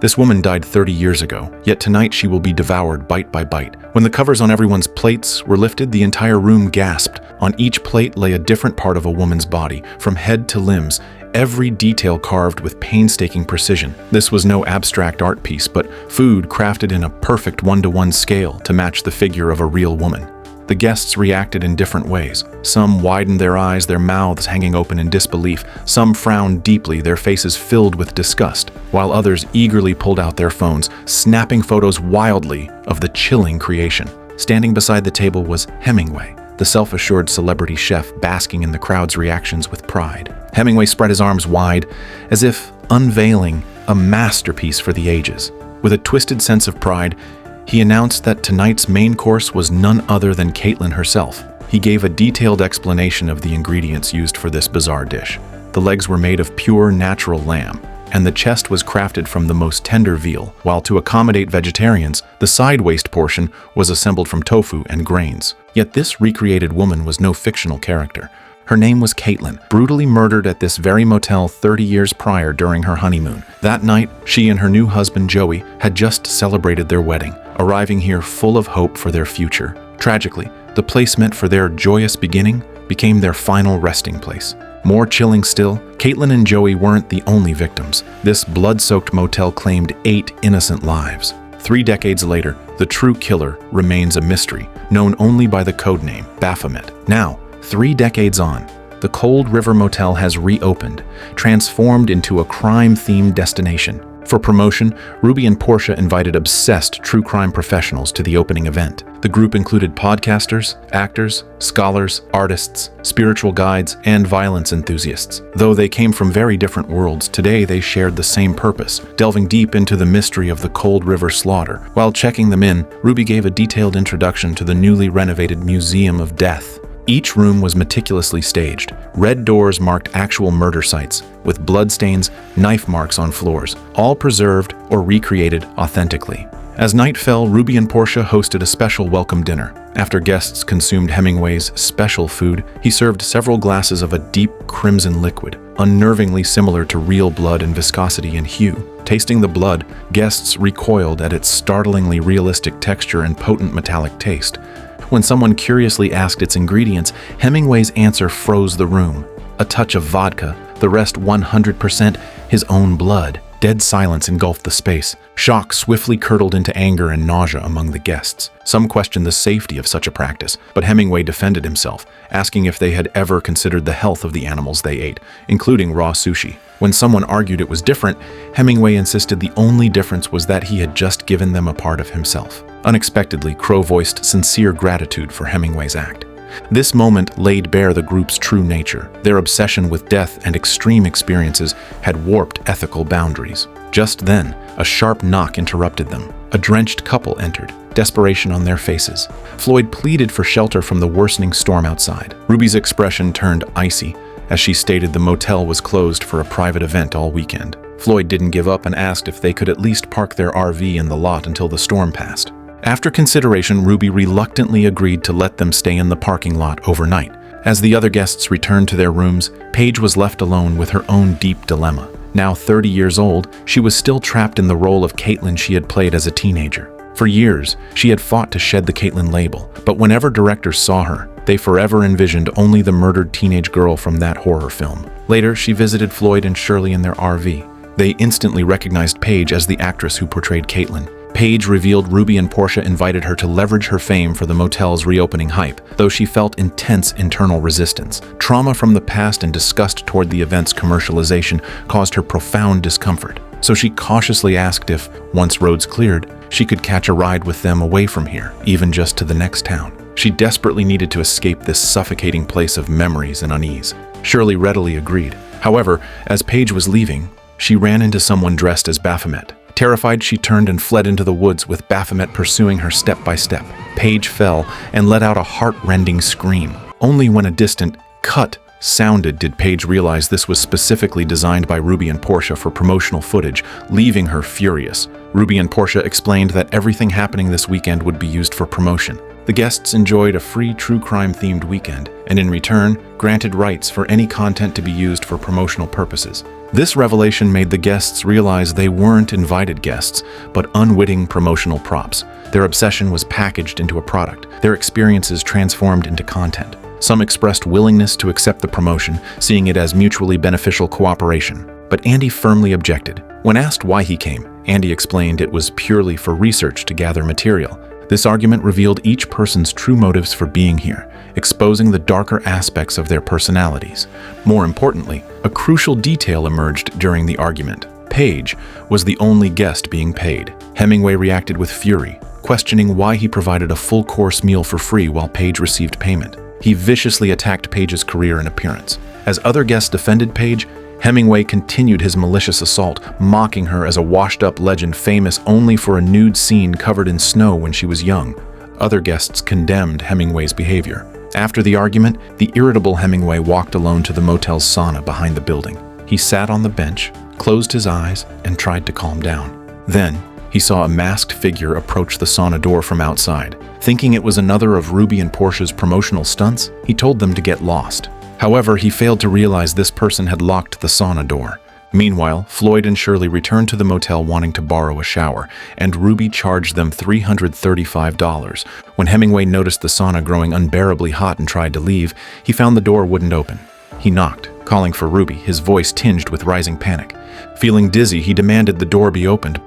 This woman died 30 years ago, yet tonight she will be devoured bite by bite. When the covers on everyone's plates were lifted, the entire room gasped. On each plate lay a different part of a woman's body, from head to limbs, every detail carved with painstaking precision. This was no abstract art piece, but food crafted in a perfect 1-to-1 scale to match the figure of a real woman. The guests reacted in different ways. Some widened their eyes, their mouths hanging open in disbelief. Some frowned deeply, their faces filled with disgust, while others eagerly pulled out their phones, snapping photos wildly of the chilling creation. Standing beside the table was Hemingway, the self-assured celebrity chef basking in the crowd's reactions with pride. Hemingway spread his arms wide, as if unveiling a masterpiece for the ages. With a twisted sense of pride, he announced that tonight's main course was none other than Caitlin herself. He gave a detailed explanation of the ingredients used for this bizarre dish. The legs were made of pure natural lamb, and the chest was crafted from the most tender veal, while to accommodate vegetarians, the side waist portion was assembled from tofu and grains. Yet this recreated woman was no fictional character. Her name was Caitlin, brutally murdered at this very motel 30 years prior during her honeymoon. That night, she and her new husband Joey had just celebrated their wedding, arriving here full of hope for their future. Tragically, the place meant for their joyous beginning became their final resting place. More chilling still, Caitlin and Joey weren't the only victims. This blood-soaked motel claimed 8 innocent lives. 3 decades later, the true killer remains a mystery, known only by the codename Baphomet. Now, 3 decades on, the Cold River Motel has reopened, transformed into a crime-themed destination. For promotion, Ruby and Portia invited obsessed true crime professionals to the opening event. The group included podcasters, actors, scholars, artists, spiritual guides, and violence enthusiasts. Though they came from very different worlds, today they shared the same purpose, delving deep into the mystery of the Cold River slaughter. While checking them in, Ruby gave a detailed introduction to the newly renovated Museum of Death. Each room was meticulously staged. Red doors marked actual murder sites, with bloodstains, knife marks on floors, all preserved or recreated authentically. As night fell, Ruby and Portia hosted a special welcome dinner. After guests consumed Hemingway's special food, he served several glasses of a deep crimson liquid, unnervingly similar to real blood in viscosity and hue. Tasting the blood, guests recoiled at its startlingly realistic texture and potent metallic taste. When someone curiously asked its ingredients, Hemingway's answer froze the room. A touch of vodka, the rest 100% his own blood. Dead silence engulfed the space. Shock swiftly curdled into anger and nausea among the guests. Some questioned the safety of such a practice, but Hemingway defended himself, asking if they had ever considered the health of the animals they ate, including raw sushi. When someone argued it was different, Hemingway insisted the only difference was that he had just given them a part of himself. Unexpectedly, Crow voiced sincere gratitude for Hemingway's act. This moment laid bare the group's true nature. Their obsession with death and extreme experiences had warped ethical boundaries. Just then, a sharp knock interrupted them. A drenched couple entered, desperation on their faces. Floyd pleaded for shelter from the worsening storm outside. Ruby's expression turned icy as she stated the motel was closed for a private event all weekend. Floyd didn't give up and asked if they could at least park their RV in the lot until the storm passed. After consideration, Ruby reluctantly agreed to let them stay in the parking lot overnight. As the other guests returned to their rooms, Paige was left alone with her own deep dilemma. Now 30 years old, she was still trapped in the role of Caitlin she had played as a teenager. For years, she had fought to shed the Caitlin label, but whenever directors saw her, they forever envisioned only the murdered teenage girl from that horror film. Later, she visited Floyd and Shirley in their RV. They instantly recognized Paige as the actress who portrayed Caitlin. Paige revealed Ruby and Portia invited her to leverage her fame for the motel's reopening hype, though she felt intense internal resistance. Trauma from the past and disgust toward the event's commercialization caused her profound discomfort. So she cautiously asked if, once roads cleared, she could catch a ride with them away from here, even just to the next town. She desperately needed to escape this suffocating place of memories and unease. Shirley readily agreed. However, as Paige was leaving, she ran into someone dressed as Baphomet. Terrified, she turned and fled into the woods with Baphomet pursuing her step by step. Paige fell and let out a heart-rending scream. Only when a distant cut sounded did Paige realize this was specifically designed by Ruby and Portia for promotional footage, leaving her furious. Ruby and Portia explained that everything happening this weekend would be used for promotion. The guests enjoyed a free true crime-themed weekend, and in return, granted rights for any content to be used for promotional purposes. This revelation made the guests realize they weren't invited guests, but unwitting promotional props. Their obsession was packaged into a product, their experiences transformed into content. Some expressed willingness to accept the promotion, seeing it as mutually beneficial cooperation. But Andy firmly objected. When asked why he came, Andy explained it was purely for research to gather material. This argument revealed each person's true motives for being here, exposing the darker aspects of their personalities. More importantly, a crucial detail emerged during the argument. Paige was the only guest being paid. Hemingway reacted with fury, questioning why he provided a full-course meal for free while Paige received payment. He viciously attacked Paige's career and appearance. As other guests defended Paige, Hemingway continued his malicious assault, mocking her as a washed-up legend famous only for a nude scene covered in snow when she was young. Other guests condemned Hemingway's behavior. After the argument, the irritable Hemingway walked alone to the motel's sauna behind the building. He sat on the bench, closed his eyes, and tried to calm down. Then, he saw a masked figure approach the sauna door from outside. Thinking it was another of Ruby and Portia's promotional stunts, he told them to get lost. However, he failed to realize this person had locked the sauna door. Meanwhile, Floyd and Shirley returned to the motel wanting to borrow a shower, and Ruby charged them $335. When Hemingway noticed the sauna growing unbearably hot and tried to leave, he found the door wouldn't open. He knocked, calling for Ruby, his voice tinged with rising panic. Feeling dizzy, he demanded the door be opened.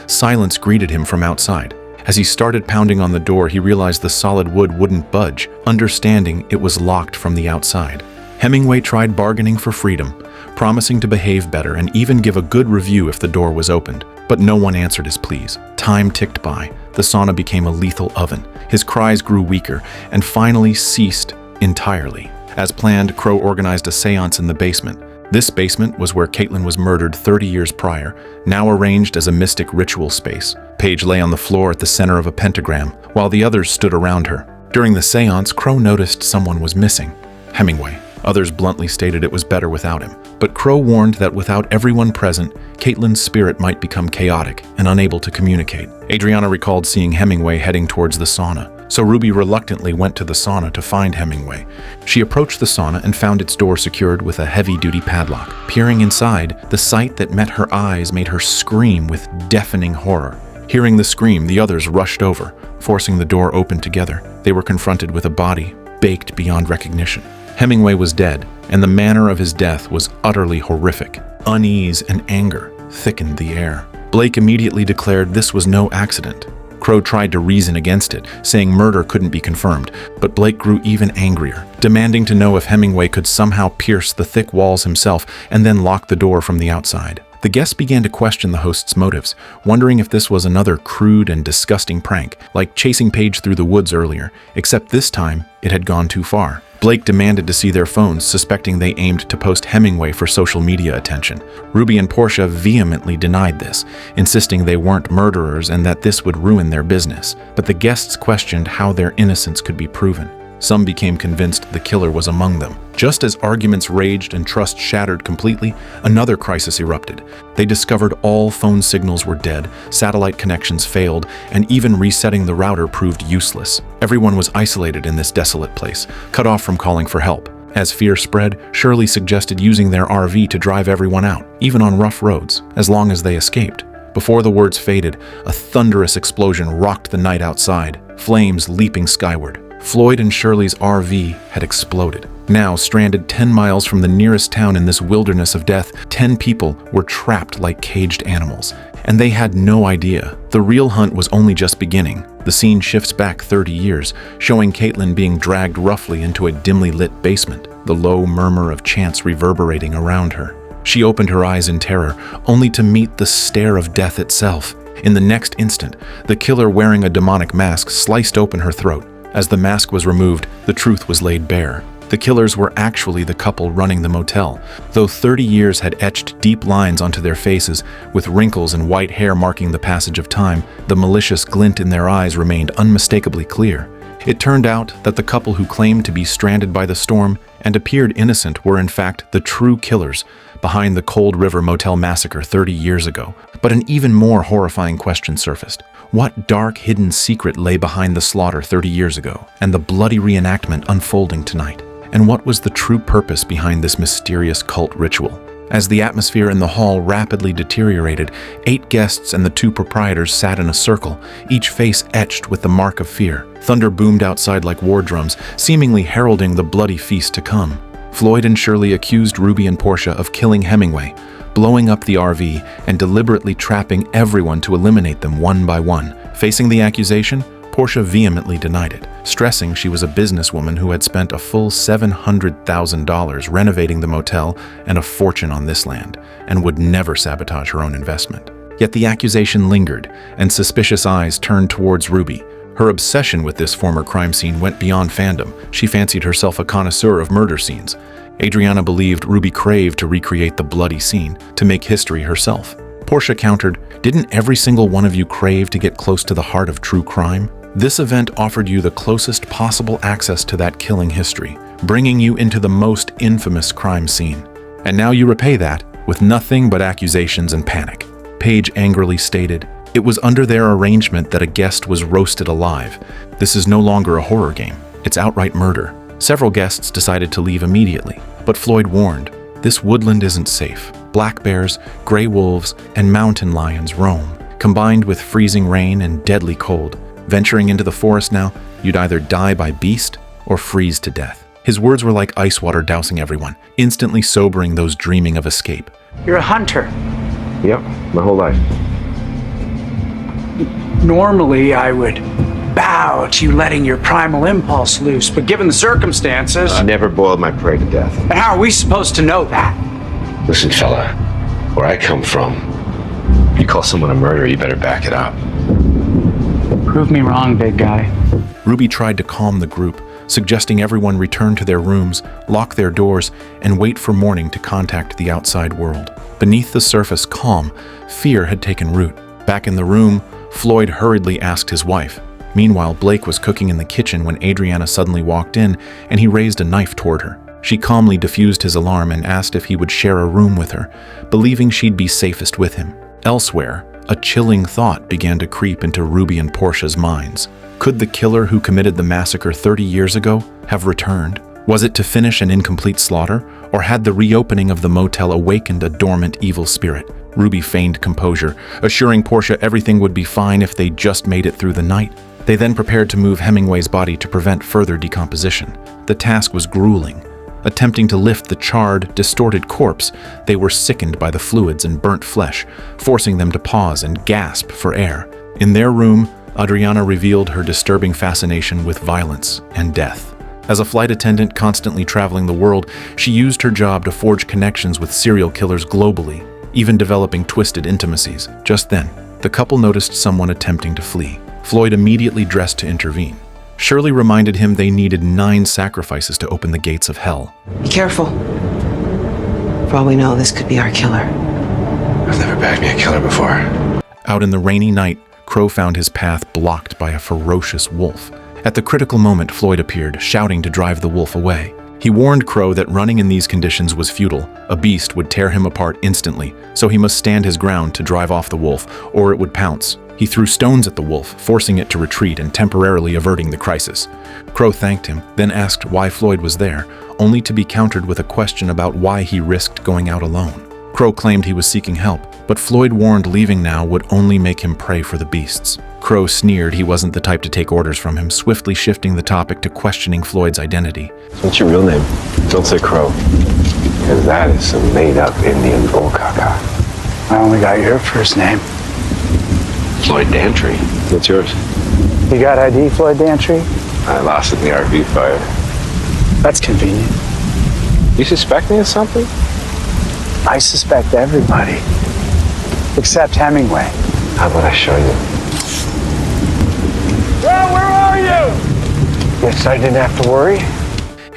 Silence greeted him from outside. As he started pounding on the door, he realized the solid wood wouldn't budge, understanding it was locked from the outside. Hemingway tried bargaining for freedom, promising to behave better and even give a good review if the door was opened. But no one answered his pleas. Time ticked by. The sauna became a lethal oven. His cries grew weaker and finally ceased entirely. As planned, Crow organized a seance in the basement. This basement was where Caitlin was murdered 30 years prior, now arranged as a mystic ritual space. Paige lay on the floor at the center of a pentagram, while the others stood around her. During the seance, Crow noticed someone was missing. Hemingway. Others bluntly stated it was better without him. But Crow warned that without everyone present, Caitlin's spirit might become chaotic and unable to communicate. Adriana recalled seeing Hemingway heading towards the sauna, so Ruby reluctantly went to the sauna to find Hemingway. She approached the sauna and found its door secured with a heavy-duty padlock. Peering inside, the sight that met her eyes made her scream with deafening horror. Hearing the scream, the others rushed over, forcing the door open together. They were confronted with a body baked beyond recognition. Hemingway was dead, and the manner of his death was utterly horrific. Unease and anger thickened the air. Blake immediately declared this was no accident. Crow tried to reason against it, saying murder couldn't be confirmed, but Blake grew even angrier, demanding to know if Hemingway could somehow pierce the thick walls himself and then lock the door from the outside. The guests began to question the host's motives, wondering if this was another crude and disgusting prank, like chasing Paige through the woods earlier, except this time it had gone too far. Blake demanded to see their phones, suspecting they aimed to post Hemingway for social media attention. Ruby and Portia vehemently denied this, insisting they weren't murderers and that this would ruin their business. But the guests questioned how their innocence could be proven. Some became convinced the killer was among them. Just as arguments raged and trust shattered completely, another crisis erupted. They discovered all phone signals were dead, satellite connections failed, and even resetting the router proved useless. Everyone was isolated in this desolate place, cut off from calling for help. As fear spread, Shirley suggested using their RV to drive everyone out, even on rough roads, as long as they escaped. Before the words faded, a thunderous explosion rocked the night outside, flames leaping skyward. Floyd and Shirley's RV had exploded. Now, stranded 10 miles from the nearest town in this wilderness of death, 10 people were trapped like caged animals. And they had no idea. The real hunt was only just beginning. The scene shifts back 30 years, showing Caitlin being dragged roughly into a dimly lit basement, the low murmur of chants reverberating around her. She opened her eyes in terror, only to meet the stare of death itself. In the next instant, the killer wearing a demonic mask sliced open her throat. As the mask was removed, the truth was laid bare. The killers were actually the couple running the motel, though 30 years had etched deep lines onto their faces, with wrinkles and white hair marking the passage of time. The malicious glint in their eyes remained unmistakably clear. It turned out that the couple who claimed to be stranded by the storm and appeared innocent were in fact the true killers behind the Cold River Motel massacre 30 years ago. But an even more horrifying question surfaced. What dark hidden secret lay behind the slaughter 30 years ago and the bloody reenactment unfolding tonight? And what was the true purpose behind this mysterious cult ritual? As the atmosphere in the hall rapidly deteriorated, 8 guests and the 2 proprietors sat in a circle, each face etched with the mark of fear. Thunder boomed outside like war drums, seemingly heralding the bloody feast to come. Floyd and Shirley accused Ruby and Portia of killing Hemingway, blowing up the RV, and deliberately trapping everyone to eliminate them one by one. Facing the accusation, Portia vehemently denied it, stressing she was a businesswoman who had spent a full $700,000 renovating the motel and a fortune on this land, and would never sabotage her own investment. Yet the accusation lingered, and suspicious eyes turned towards Ruby. Her obsession with this former crime scene went beyond fandom. She fancied herself a connoisseur of murder scenes. Adriana believed Ruby craved to recreate the bloody scene, to make history herself. Portia countered, "Didn't every single one of you crave to get close to the heart of true crime? This event offered you the closest possible access to that killing history, bringing you into the most infamous crime scene. And now you repay that with nothing but accusations and panic." Paige angrily stated, "It was under their arrangement that a guest was roasted alive. This is no longer a horror game. It's outright murder." Several guests decided to leave immediately, but Floyd warned, "This woodland isn't safe. Black bears, gray wolves, and mountain lions roam, combined with freezing rain and deadly cold. Venturing into the forest now, you'd either die by beast or freeze to death." His words were like ice water dousing everyone, instantly sobering those dreaming of escape. You're a hunter. Yep, my whole life. Normally, I would bow to you letting your primal impulse loose, but given the circumstances... I never boiled my prey to death. And how are we supposed to know that? Listen, fella, where I come from, if you call someone a murderer, you better back it up. Prove me wrong, big guy. Ruby tried to calm the group, suggesting everyone return to their rooms, lock their doors, and wait for morning to contact the outside world. Beneath the surface calm, fear had taken root. Back in the room, Floyd hurriedly asked his wife. Meanwhile, Blake was cooking in the kitchen when Adriana suddenly walked in, and he raised a knife toward her. She calmly diffused his alarm and asked if he would share a room with her, believing she'd be safest with him. Elsewhere, a chilling thought began to creep into Ruby and Portia's minds. Could the killer who committed the massacre 30 years ago have returned? Was it to finish an incomplete slaughter, or had the reopening of the motel awakened a dormant evil spirit? Ruby feigned composure, assuring Portia everything would be fine if they just made it through the night. They then prepared to move Hemingway's body to prevent further decomposition. The task was grueling. Attempting to lift the charred, distorted corpse, they were sickened by the fluids and burnt flesh, forcing them to pause and gasp for air. In their room, Adriana revealed her disturbing fascination with violence and death. As a flight attendant constantly traveling the world, she used her job to forge connections with serial killers globally, even developing twisted intimacies. Just then, the couple noticed someone attempting to flee. Floyd immediately dressed to intervene. Shirley reminded him they needed 9 sacrifices to open the gates of hell. Be careful. For all we know, this could be our killer. I've never bagged me a killer before. Out in the rainy night, Crow found his path blocked by a ferocious wolf. At the critical moment, Floyd appeared, shouting to drive the wolf away. He warned Crow that running in these conditions was futile. A beast would tear him apart instantly, so he must stand his ground to drive off the wolf, or it would pounce. He threw stones at the wolf, forcing it to retreat and temporarily averting the crisis. Crow thanked him, then asked why Floyd was there, only to be countered with a question about why he risked going out alone. Crow claimed he was seeking help, but Floyd warned leaving now would only make him prey for the beasts. Crow sneered he wasn't the type to take orders from him, swiftly shifting the topic to questioning Floyd's identity. What's your real name? Don't say Crow, because that is some made-up Indian bullcaca. I only got your first name. Floyd Dantry. What's yours? You got ID, Floyd Dantry? I lost it in the RV fire. That's convenient. You suspect me of something? I suspect everybody. Except Hemingway. How about I show you? Well, where are you? Guess I didn't have to worry.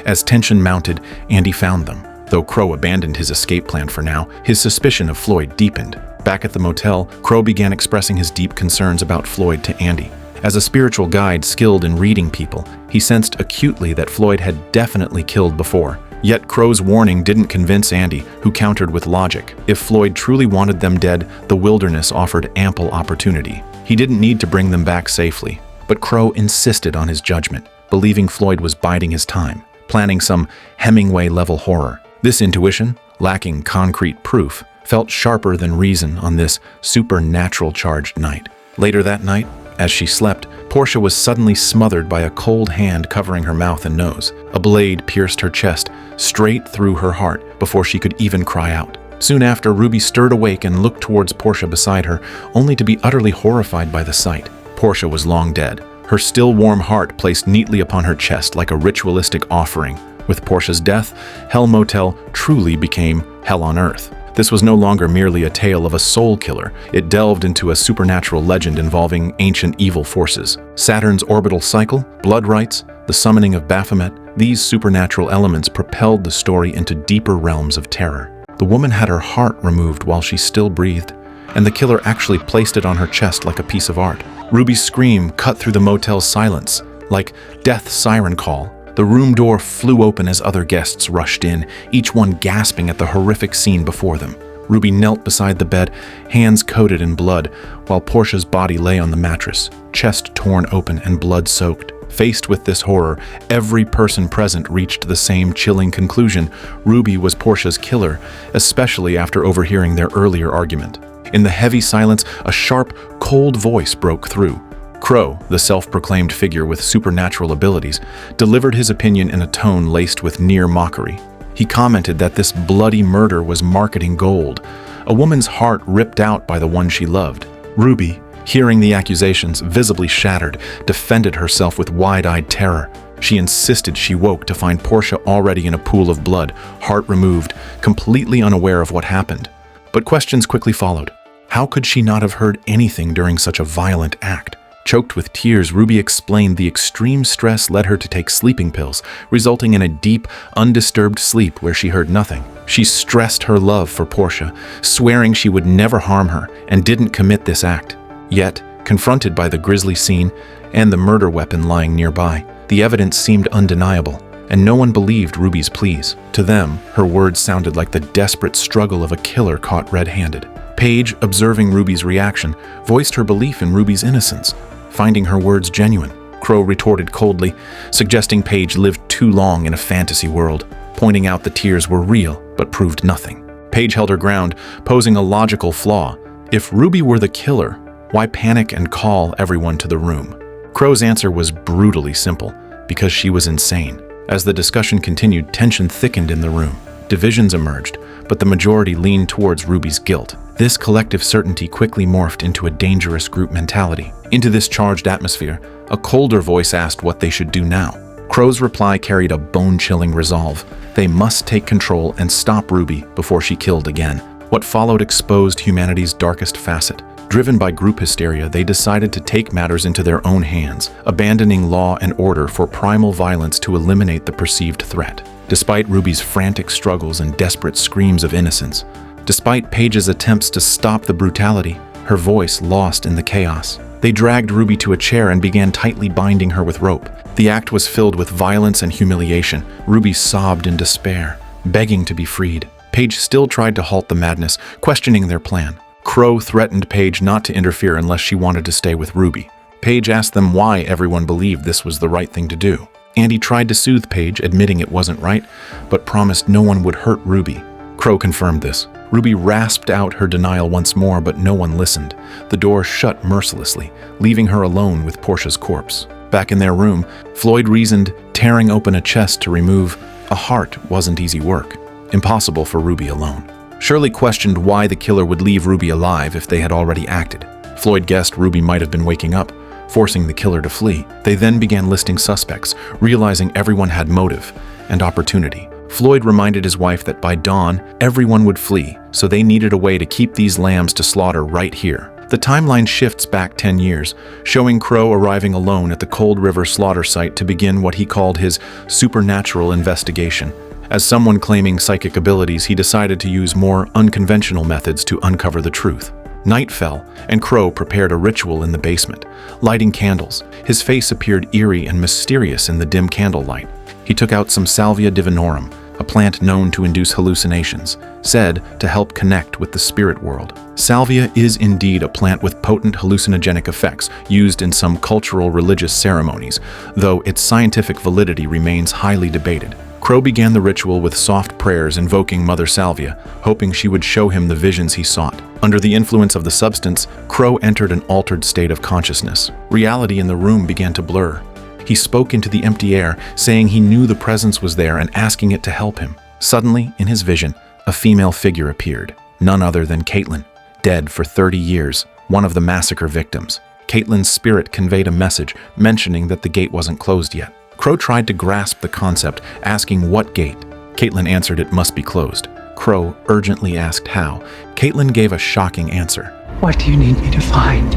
As tension mounted, Andy found them. Though Crow abandoned his escape plan for now, his suspicion of Floyd deepened. Back at the motel, Crow began expressing his deep concerns about Floyd to Andy. As a spiritual guide skilled in reading people, he sensed acutely that Floyd had definitely killed before. Yet Crow's warning didn't convince Andy, who countered with logic. If Floyd truly wanted them dead, the wilderness offered ample opportunity. He didn't need to bring them back safely. But Crow insisted on his judgment, believing Floyd was biding his time, planning some Hemingway-level horror. This intuition, lacking concrete proof, felt sharper than reason on this supernatural-charged night. Later that night, as she slept, Portia was suddenly smothered by a cold hand covering her mouth and nose. A blade pierced her chest, straight through her heart, before she could even cry out. Soon after, Ruby stirred awake and looked towards Portia beside her, only to be utterly horrified by the sight. Portia was long dead, her still warm heart placed neatly upon her chest like a ritualistic offering. With Portia's death, Hell Motel truly became hell on earth. This was no longer merely a tale of a soul killer. It delved into a supernatural legend involving ancient evil forces. Saturn's orbital cycle, blood rites, the summoning of Baphomet, these supernatural elements propelled the story into deeper realms of terror. The woman had her heart removed while she still breathed, and the killer actually placed it on her chest like a piece of art. Ruby's scream cut through the motel's silence, like death's siren call. The room door flew open as other guests rushed in, each one gasping at the horrific scene before them. Ruby knelt beside the bed, hands coated in blood, while Portia's body lay on the mattress, chest torn open and blood-soaked. Faced with this horror, every person present reached the same chilling conclusion: Ruby was Portia's killer, especially after overhearing their earlier argument. In the heavy silence, a sharp, cold voice broke through. Crow, the self-proclaimed figure with supernatural abilities, delivered his opinion in a tone laced with near mockery. He commented that this bloody murder was marketing gold, a woman's heart ripped out by the one she loved. Ruby, hearing the accusations, visibly shattered, defended herself with wide-eyed terror. She insisted she woke to find Portia already in a pool of blood, heart removed, completely unaware of what happened. But questions quickly followed. How could she not have heard anything during such a violent act? Choked with tears, Ruby explained the extreme stress led her to take sleeping pills, resulting in a deep, undisturbed sleep where she heard nothing. She stressed her love for Portia, swearing she would never harm her and didn't commit this act. Yet, confronted by the grisly scene and the murder weapon lying nearby, the evidence seemed undeniable, and no one believed Ruby's pleas. To them, her words sounded like the desperate struggle of a killer caught red-handed. Paige, observing Ruby's reaction, voiced her belief in Ruby's innocence, finding her words genuine. Crow retorted coldly, suggesting Paige lived too long in a fantasy world, pointing out the tears were real but proved nothing. Paige held her ground, posing a logical flaw. If Ruby were the killer, why panic and call everyone to the room? Crow's answer was brutally simple: because she was insane. As the discussion continued, tension thickened in the room. Divisions emerged, but the majority leaned towards Ruby's guilt. This collective certainty quickly morphed into a dangerous group mentality. Into this charged atmosphere, a colder voice asked what they should do now. Crow's reply carried a bone-chilling resolve. They must take control and stop Ruby before she killed again. What followed exposed humanity's darkest facet. Driven by group hysteria, they decided to take matters into their own hands, abandoning law and order for primal violence to eliminate the perceived threat. Despite Ruby's frantic struggles and desperate screams of innocence, despite Paige's attempts to stop the brutality, her voice lost in the chaos. They dragged Ruby to a chair and began tightly binding her with rope. The act was filled with violence and humiliation. Ruby sobbed in despair, begging to be freed. Paige still tried to halt the madness, questioning their plan. Crow threatened Paige not to interfere unless she wanted to stay with Ruby. Paige asked them why everyone believed this was the right thing to do. Andy tried to soothe Paige, admitting it wasn't right, but promised no one would hurt Ruby. Crow confirmed this. Ruby rasped out her denial once more, but no one listened. The door shut mercilessly, leaving her alone with Portia's corpse. Back in their room, Floyd reasoned tearing open a chest to remove a heart wasn't easy work. Impossible for Ruby alone. Shirley questioned why the killer would leave Ruby alive if they had already acted. Floyd guessed Ruby might have been waking up, forcing the killer to flee. They then began listing suspects, realizing everyone had motive and opportunity. Floyd reminded his wife that by dawn, everyone would flee, so they needed a way to keep these lambs to slaughter right here. The timeline shifts back 10 years, showing Crow arriving alone at the Cold River slaughter site to begin what he called his supernatural investigation. As someone claiming psychic abilities, he decided to use more unconventional methods to uncover the truth. Night fell, and Crow prepared a ritual in the basement, lighting candles. His face appeared eerie and mysterious in the dim candlelight. He took out some Salvia divinorum, a plant known to induce hallucinations, said to help connect with the spirit world. Salvia is indeed a plant with potent hallucinogenic effects used in some cultural religious ceremonies, though its scientific validity remains highly debated. Crow began the ritual with soft prayers invoking Mother Salvia, hoping she would show him the visions he sought. Under the influence of the substance, Crow entered an altered state of consciousness. Reality in the room began to blur. He spoke into the empty air, saying he knew the presence was there and asking it to help him. Suddenly, in his vision, a female figure appeared, none other than Caitlin, dead for 30 years, one of the massacre victims. Caitlin's spirit conveyed a message, mentioning that the gate wasn't closed yet. Crow tried to grasp the concept, asking what gate. Caitlin answered it must be closed. Crow urgently asked how. Caitlin gave a shocking answer. What do you need me to find?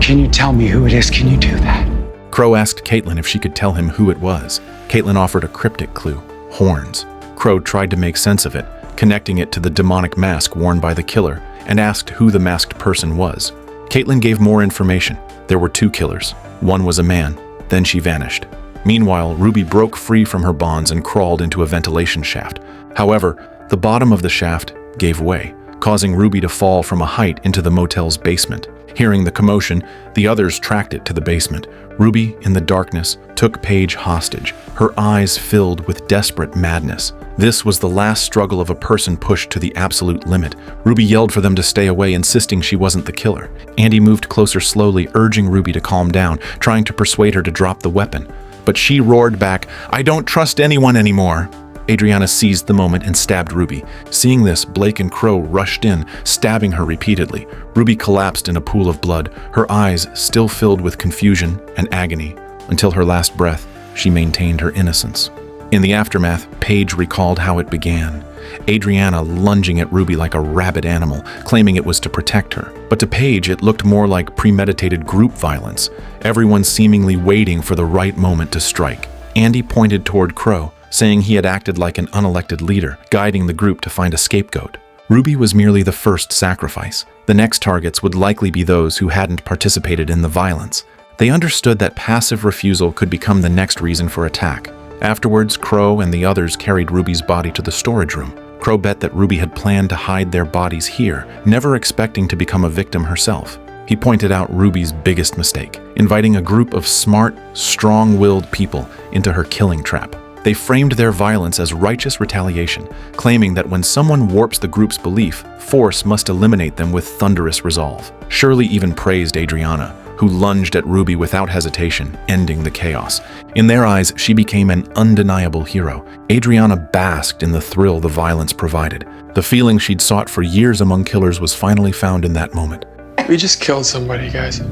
Can you tell me who it is? Can you do that? Crow asked Caitlin if she could tell him who it was. Caitlin offered a cryptic clue, horns. Crow tried to make sense of it, connecting it to the demonic mask worn by the killer, and asked who the masked person was. Caitlin gave more information. There were 2 killers. One was a man, then she vanished. Meanwhile, Ruby broke free from her bonds and crawled into a ventilation shaft. However, the bottom of the shaft gave way, causing Ruby to fall from a height into the motel's basement. Hearing the commotion, the others tracked it to the basement. Ruby, in the darkness, took Paige hostage, her eyes filled with desperate madness. This was the last struggle of a person pushed to the absolute limit. Ruby yelled for them to stay away, insisting she wasn't the killer. Andy moved closer slowly, urging Ruby to calm down, trying to persuade her to drop the weapon. But she roared back, "I don't trust anyone anymore." Adriana seized the moment and stabbed Ruby. Seeing this, Blake and Crow rushed in, stabbing her repeatedly. Ruby collapsed in a pool of blood, her eyes still filled with confusion and agony. Until her last breath, she maintained her innocence. In the aftermath, Paige recalled how it began. Adriana lunging at Ruby like a rabid animal, claiming it was to protect her. But to Paige, it looked more like premeditated group violence, everyone seemingly waiting for the right moment to strike. Andy pointed toward Crow, saying he had acted like an unelected leader, guiding the group to find a scapegoat. Ruby was merely the first sacrifice. The next targets would likely be those who hadn't participated in the violence. They understood that passive refusal could become the next reason for attack. Afterwards, Crow and the others carried Ruby's body to the storage room. Crow bet that Ruby had planned to hide their bodies here, never expecting to become a victim herself. He pointed out Ruby's biggest mistake, inviting a group of smart, strong-willed people into her killing trap. They framed their violence as righteous retaliation, claiming that when someone warps the group's belief, force must eliminate them with thunderous resolve. Shirley even praised Adriana, who lunged at Ruby without hesitation, ending the chaos. In their eyes, she became an undeniable hero. Adriana basked in the thrill the violence provided. The feeling she'd sought for years among killers was finally found in that moment. We just killed somebody, guys.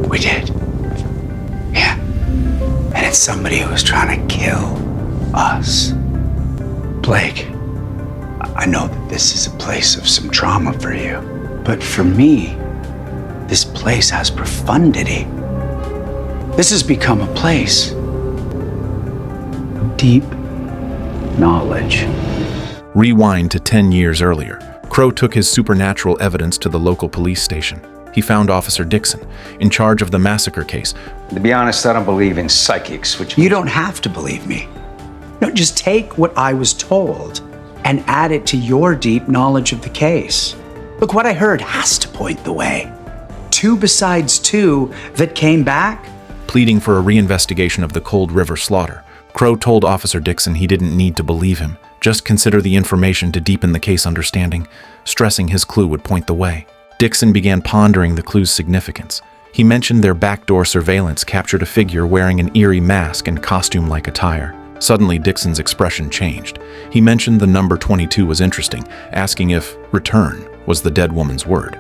We did. Yeah. And it's somebody who was trying to kill us. Blake, I know that this is a place of some trauma for you, but for me, this place has profundity. This has become a place of deep knowledge. Rewind to 10 years earlier. Crow took his supernatural evidence to the local police station. He found Officer Dixon, in charge of the massacre case. To be honest, I don't believe in psychics, which... You don't have to believe me. No, just take what I was told and add it to your deep knowledge of the case. Look, what I heard has to point the way. 2 besides 2 that came back? Pleading for a reinvestigation of the Cold River slaughter, Crow told Officer Dixon he didn't need to believe him, just consider the information to deepen the case understanding, stressing his clue would point the way. Dixon began pondering the clue's significance. He mentioned their backdoor surveillance captured a figure wearing an eerie mask and costume-like attire. Suddenly, Dixon's expression changed. He mentioned the number 22 was interesting, asking if return was the dead woman's word.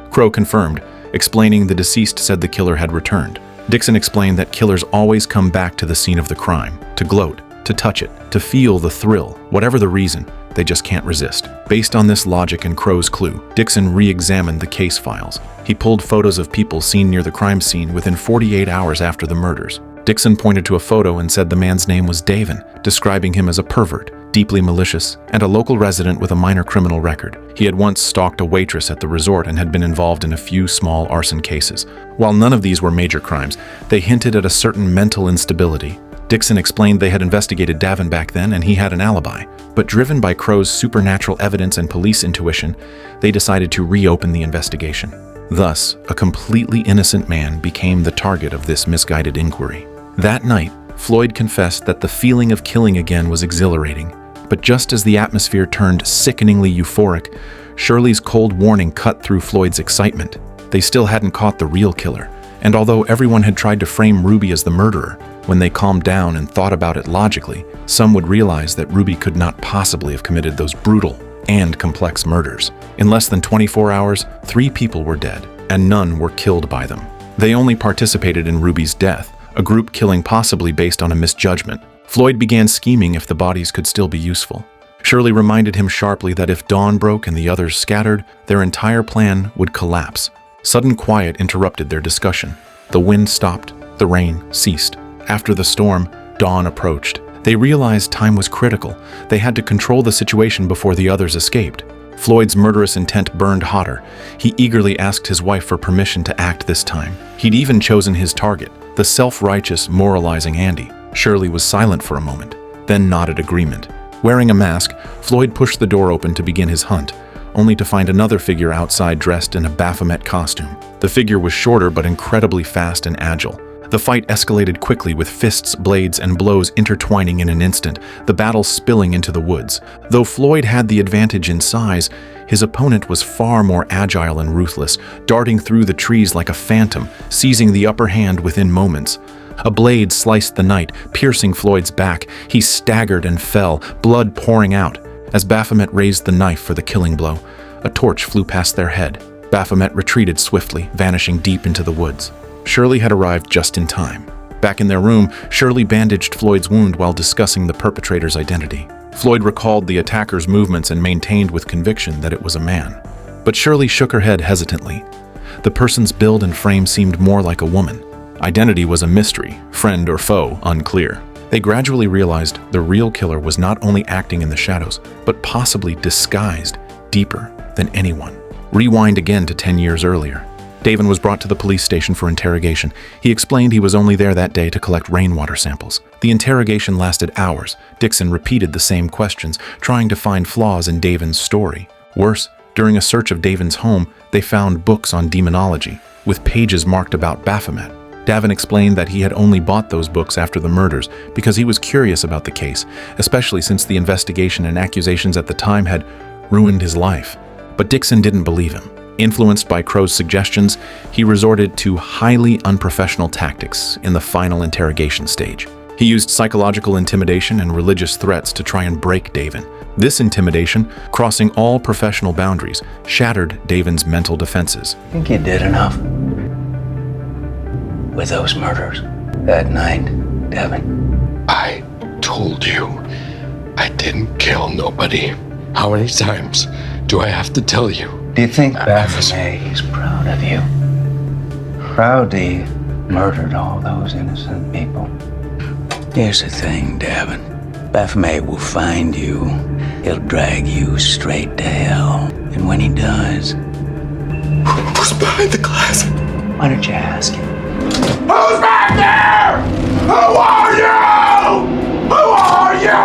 Crow confirmed, explaining the deceased said the killer had returned. Dixon explained that killers always come back to the scene of the crime, to gloat, to touch it, to feel the thrill, whatever the reason, they just can't resist. Based on this logic and Crow's clue, Dixon re-examined the case files. He pulled photos of people seen near the crime scene within 48 hours after the murders. Dixon pointed to a photo and said the man's name was Davin, describing him as a pervert, deeply malicious, and a local resident with a minor criminal record. He had once stalked a waitress at the resort and had been involved in a few small arson cases. While none of these were major crimes, they hinted at a certain mental instability. Dixon explained they had investigated Davin back then and he had an alibi, but driven by Crow's supernatural evidence and police intuition, they decided to reopen the investigation. Thus, a completely innocent man became the target of this misguided inquiry. That night, Floyd confessed that the feeling of killing again was exhilarating. But just as the atmosphere turned sickeningly euphoric, Shirley's cold warning cut through Floyd's excitement. They still hadn't caught the real killer, and although everyone had tried to frame Ruby as the murderer, when they calmed down and thought about it logically, some would realize that Ruby could not possibly have committed those brutal and complex murders. In less than 24 hours, 3 people were dead, and none were killed by them. They only participated in Ruby's death, a group killing possibly based on a misjudgment. Floyd began scheming if the bodies could still be useful. Shirley reminded him sharply that if dawn broke and the others scattered, their entire plan would collapse. Sudden quiet interrupted their discussion. The wind stopped, the rain ceased. After the storm, dawn approached. They realized time was critical. They had to control the situation before the others escaped. Floyd's murderous intent burned hotter. He eagerly asked his wife for permission to act this time. He'd even chosen his target, the self-righteous, moralizing Andy. Shirley was silent for a moment, then nodded agreement. Wearing a mask, Floyd pushed the door open to begin his hunt, only to find another figure outside dressed in a Baphomet costume. The figure was shorter but incredibly fast and agile. The fight escalated quickly with fists, blades, and blows intertwining in an instant, the battle spilling into the woods. Though Floyd had the advantage in size, his opponent was far more agile and ruthless, darting through the trees like a phantom, seizing the upper hand within moments. A blade sliced the night, piercing Floyd's back. He staggered and fell, blood pouring out. As Baphomet raised the knife for the killing blow, a torch flew past their head. Baphomet retreated swiftly, vanishing deep into the woods. Shirley had arrived just in time. Back in their room, Shirley bandaged Floyd's wound while discussing the perpetrator's identity. Floyd recalled the attacker's movements and maintained with conviction that it was a man. But Shirley shook her head hesitantly. The person's build and frame seemed more like a woman. Identity was a mystery, friend or foe, unclear. They gradually realized the real killer was not only acting in the shadows, but possibly disguised deeper than anyone. Rewind again to 10 years earlier. Davin was brought to the police station for interrogation. He explained he was only there that day to collect rainwater samples. The interrogation lasted hours. Dixon repeated the same questions, trying to find flaws in Davin's story. Worse, during a search of Davin's home, they found books on demonology, with pages marked about Baphomet. Davin explained that he had only bought those books after the murders because he was curious about the case, especially since the investigation and accusations at the time had ruined his life. But Dixon didn't believe him. Influenced by Crow's suggestions, he resorted to highly unprofessional tactics in the final interrogation stage. He used psychological intimidation and religious threats to try and break Davin. This intimidation, crossing all professional boundaries, shattered Davin's mental defenses. I think you did enough with those murders that night, Devin. I told you I didn't kill nobody. How many times do I have to tell you? Do you think Baphomet is proud of you? Proud that you murdered all those innocent people? Here's the thing, Davin. Baphomet will find you. He'll drag you straight to hell. And when he does... Who's behind the glass? Why don't you ask him? Who's back there? Who are you? Who are you?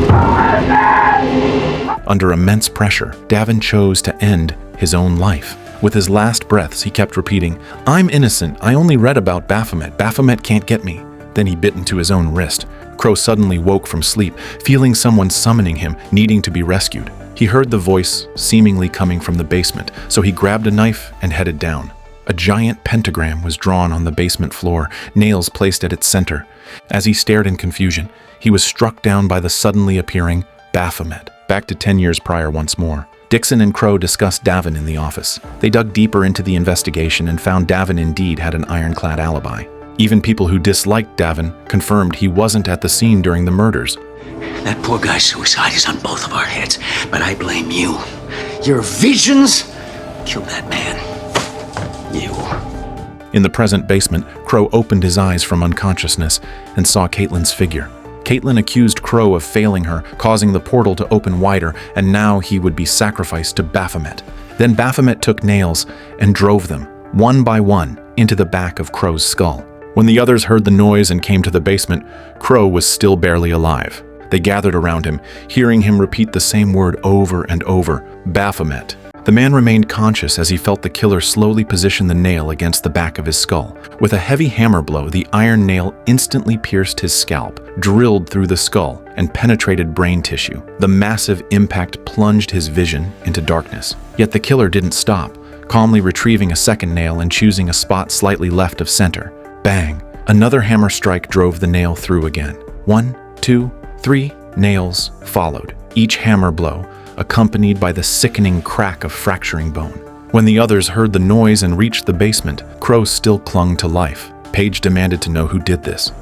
Who is it? Under immense pressure, Davin chose to end his own life. With his last breaths, he kept repeating, "I'm innocent. I only read about Baphomet. Baphomet can't get me." Then he bit into his own wrist. Crow suddenly woke from sleep, feeling someone summoning him, needing to be rescued. He heard the voice, seemingly coming from the basement, so he grabbed a knife and headed down. A giant pentagram was drawn on the basement floor, nails placed at its center. As he stared in confusion, he was struck down by the suddenly appearing Baphomet. Back to 10 years prior once more. Dixon and Crow discussed Davin in the office. They dug deeper into the investigation and found Davin indeed had an ironclad alibi. Even people who disliked Davin confirmed he wasn't at the scene during the murders. That poor guy's suicide is on both of our heads, but I blame you. Your visions killed that man. You. In the present basement, Crow opened his eyes from unconsciousness and saw Caitlin's figure. Caitlin accused Crow of failing her, causing the portal to open wider, and now he would be sacrificed to Baphomet. Then Baphomet took nails and drove them, one by one, into the back of Crow's skull. When the others heard the noise and came to the basement, Crow was still barely alive. They gathered around him, hearing him repeat the same word over and over, Baphomet. The man remained conscious as he felt the killer slowly position the nail against the back of his skull. With a heavy hammer blow, the iron nail instantly pierced his scalp, drilled through the skull, and penetrated brain tissue. The massive impact plunged his vision into darkness. Yet the killer didn't stop, calmly retrieving a second nail and choosing a spot slightly left of center. Bang! Another hammer strike drove the nail through again. 1, 2, 3 nails followed, each hammer blow accompanied by the sickening crack of fracturing bone. When the others heard the noise and reached the basement, Crow still clung to life. Paige demanded to know who did this.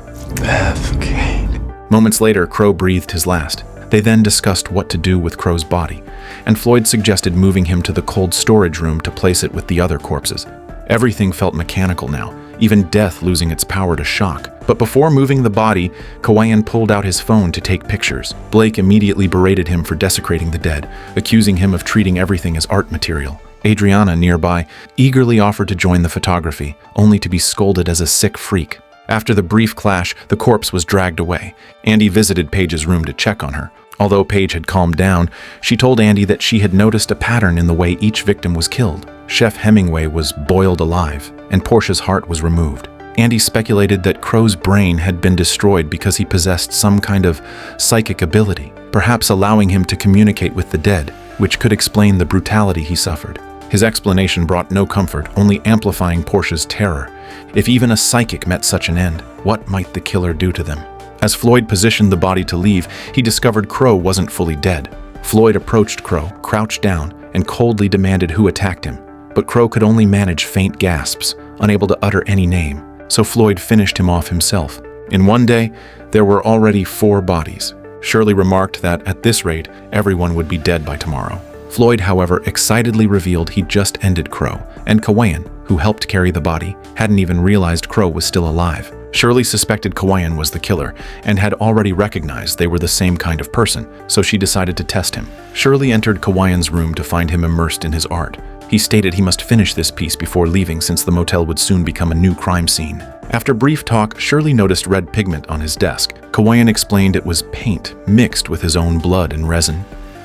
Moments later, Crow breathed his last. They then discussed what to do with Crow's body, and Floyd suggested moving him to the cold storage room to place it with the other corpses. Everything felt mechanical now, even death losing its power to shock. But before moving the body, Kawayan pulled out his phone to take pictures. Blake immediately berated him for desecrating the dead, accusing him of treating everything as art material. Adriana, nearby, eagerly offered to join the photography, only to be scolded as a sick freak. After the brief clash, the corpse was dragged away. Andy visited Paige's room to check on her. Although Paige had calmed down, she told Andy that she had noticed a pattern in the way each victim was killed. Chef Hemingway was boiled alive, and Portia's heart was removed. Andy speculated that Crow's brain had been destroyed because he possessed some kind of psychic ability, perhaps allowing him to communicate with the dead, which could explain the brutality he suffered. His explanation brought no comfort, only amplifying Portia's terror. If even a psychic met such an end, what might the killer do to them? As Floyd positioned the body to leave, he discovered Crow wasn't fully dead. Floyd approached Crow, crouched down, and coldly demanded who attacked him. But Crow could only manage faint gasps, unable to utter any name, so Floyd finished him off himself. In one day, there were already 4 bodies. Shirley remarked that at this rate, everyone would be dead by tomorrow. Floyd, however, excitedly revealed he'd just ended Crow, and Kawayan, who helped carry the body, hadn't even realized Crow was still alive. Shirley suspected Kawayan was the killer and had already recognized they were the same kind of person, so she decided to test him. Shirley entered Kawayan's room to find him immersed in his art. He stated he must finish this piece before leaving since the motel would soon become a new crime scene. After brief talk, Shirley noticed red pigment on his desk. Kawayan explained it was paint mixed with his own blood and resin.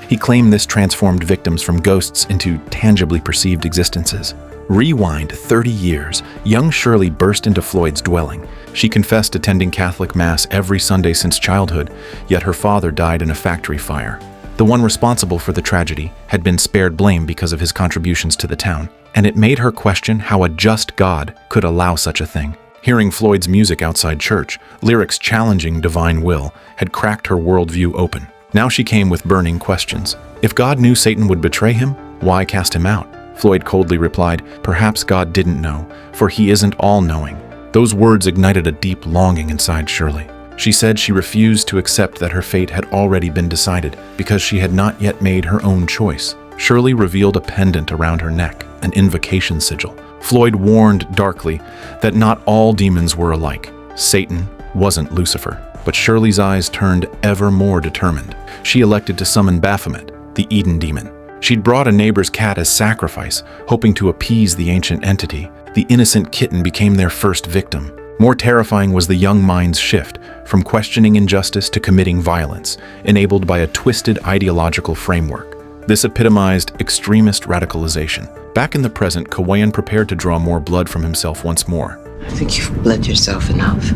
He claimed this transformed victims from ghosts into tangibly perceived existences. Rewind 30 years, young Shirley burst into Floyd's dwelling. She confessed attending Catholic Mass every Sunday since childhood, yet her father died in a factory fire. The one responsible for the tragedy had been spared blame because of his contributions to the town, and it made her question how a just God could allow such a thing. Hearing Floyd's music outside church, lyrics challenging divine will, had cracked her worldview open. Now she came with burning questions. If God knew Satan would betray him, why cast him out? Floyd coldly replied, "Perhaps God didn't know, for he isn't all-knowing." Those words ignited a deep longing inside Shirley. She said she refused to accept that her fate had already been decided because she had not yet made her own choice. Shirley revealed a pendant around her neck, an invocation sigil. Floyd warned darkly that not all demons were alike. Satan wasn't Lucifer. But Shirley's eyes turned ever more determined. She elected to summon Baphomet, the Eden demon. She'd brought a neighbor's cat as sacrifice, hoping to appease the ancient entity. The innocent kitten became their first victim. More terrifying was the young mind's shift, from questioning injustice to committing violence, enabled by a twisted ideological framework. This epitomized extremist radicalization. Back in the present, Kawayan prepared to draw more blood from himself once more. I think you've bled yourself enough.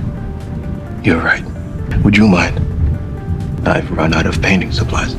You're right. Would you mind? I've run out of painting supplies.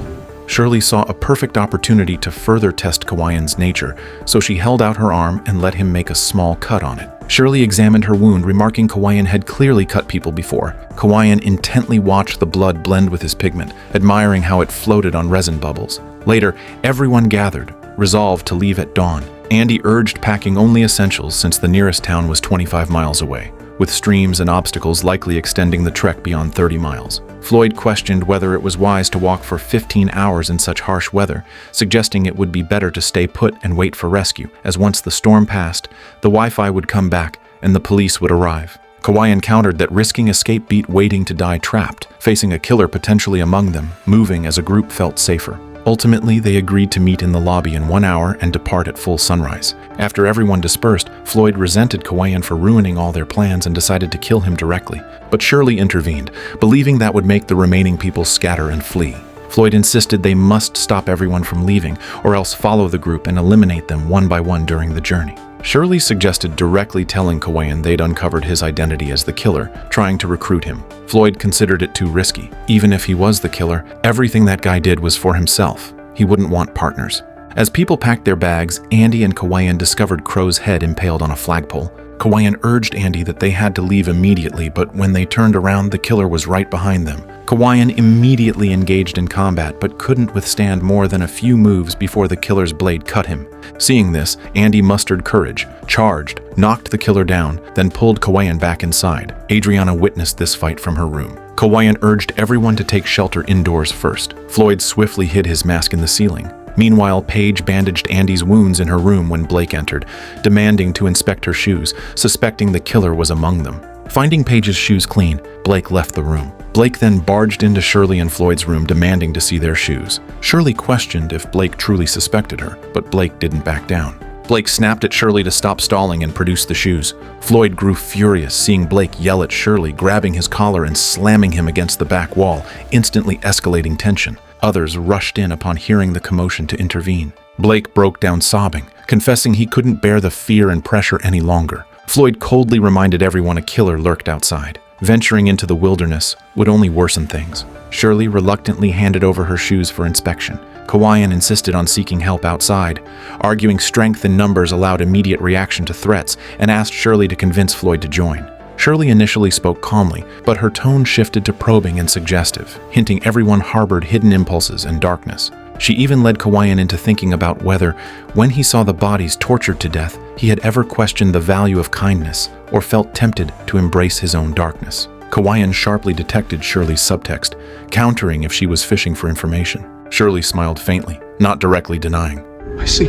Shirley saw a perfect opportunity to further test Kawayan's nature, so she held out her arm and let him make a small cut on it. Shirley examined her wound, remarking Kawayan had clearly cut people before. Kawayan intently watched the blood blend with his pigment, admiring how it floated on resin bubbles. Later, everyone gathered, resolved to leave at dawn. Andy urged packing only essentials since the nearest town was 25 miles away, with streams and obstacles likely extending the trek beyond 30 miles. Floyd questioned whether it was wise to walk for 15 hours in such harsh weather, suggesting it would be better to stay put and wait for rescue, as once the storm passed, the Wi-Fi would come back and the police would arrive. Kawayan countered that risking escape beat waiting to die trapped, facing a killer potentially among them, moving as a group felt safer. Ultimately, they agreed to meet in the lobby in 1 hour and depart at full sunrise. After everyone dispersed, Floyd resented Kawayan for ruining all their plans and decided to kill him directly. But Shirley intervened, believing that would make the remaining people scatter and flee. Floyd insisted they must stop everyone from leaving, or else follow the group and eliminate them one by one during the journey. Shirley suggested directly telling Kawayan they'd uncovered his identity as the killer, trying to recruit him. Floyd considered it too risky. Even if he was the killer, everything that guy did was for himself. He wouldn't want partners. As people packed their bags, Andy and Kawayan discovered Crow's head impaled on a flagpole. Kawayan urged Andy that they had to leave immediately, but when they turned around, the killer was right behind them. Kawayan immediately engaged in combat, but couldn't withstand more than a few moves before the killer's blade cut him. Seeing this, Andy mustered courage, charged, knocked the killer down, then pulled Kawayan back inside. Adriana witnessed this fight from her room. Kawayan urged everyone to take shelter indoors first. Floyd swiftly hid his mask in the ceiling. Meanwhile, Paige bandaged Andy's wounds in her room when Blake entered, demanding to inspect her shoes, suspecting the killer was among them. Finding Paige's shoes clean, Blake left the room. Blake then barged into Shirley and Floyd's room, demanding to see their shoes. Shirley questioned if Blake truly suspected her, but Blake didn't back down. Blake snapped at Shirley to stop stalling and produce the shoes. Floyd grew furious, seeing Blake yell at Shirley, grabbing his collar and slamming him against the back wall, instantly escalating tension. Others rushed in upon hearing the commotion to intervene. Blake broke down sobbing, confessing he couldn't bear the fear and pressure any longer. Floyd coldly reminded everyone a killer lurked outside. Venturing into the wilderness would only worsen things. Shirley reluctantly handed over her shoes for inspection. Kawayan insisted on seeking help outside, arguing strength in numbers allowed immediate reaction to threats, and asked Shirley to convince Floyd to join. Shirley initially spoke calmly, but her tone shifted to probing and suggestive, hinting everyone harbored hidden impulses and darkness. She even led Kawayan into thinking about whether, when he saw the bodies tortured to death, he had ever questioned the value of kindness or felt tempted to embrace his own darkness. Kawayan sharply detected Shirley's subtext, countering if she was fishing for information. Shirley smiled faintly, not directly denying. I see.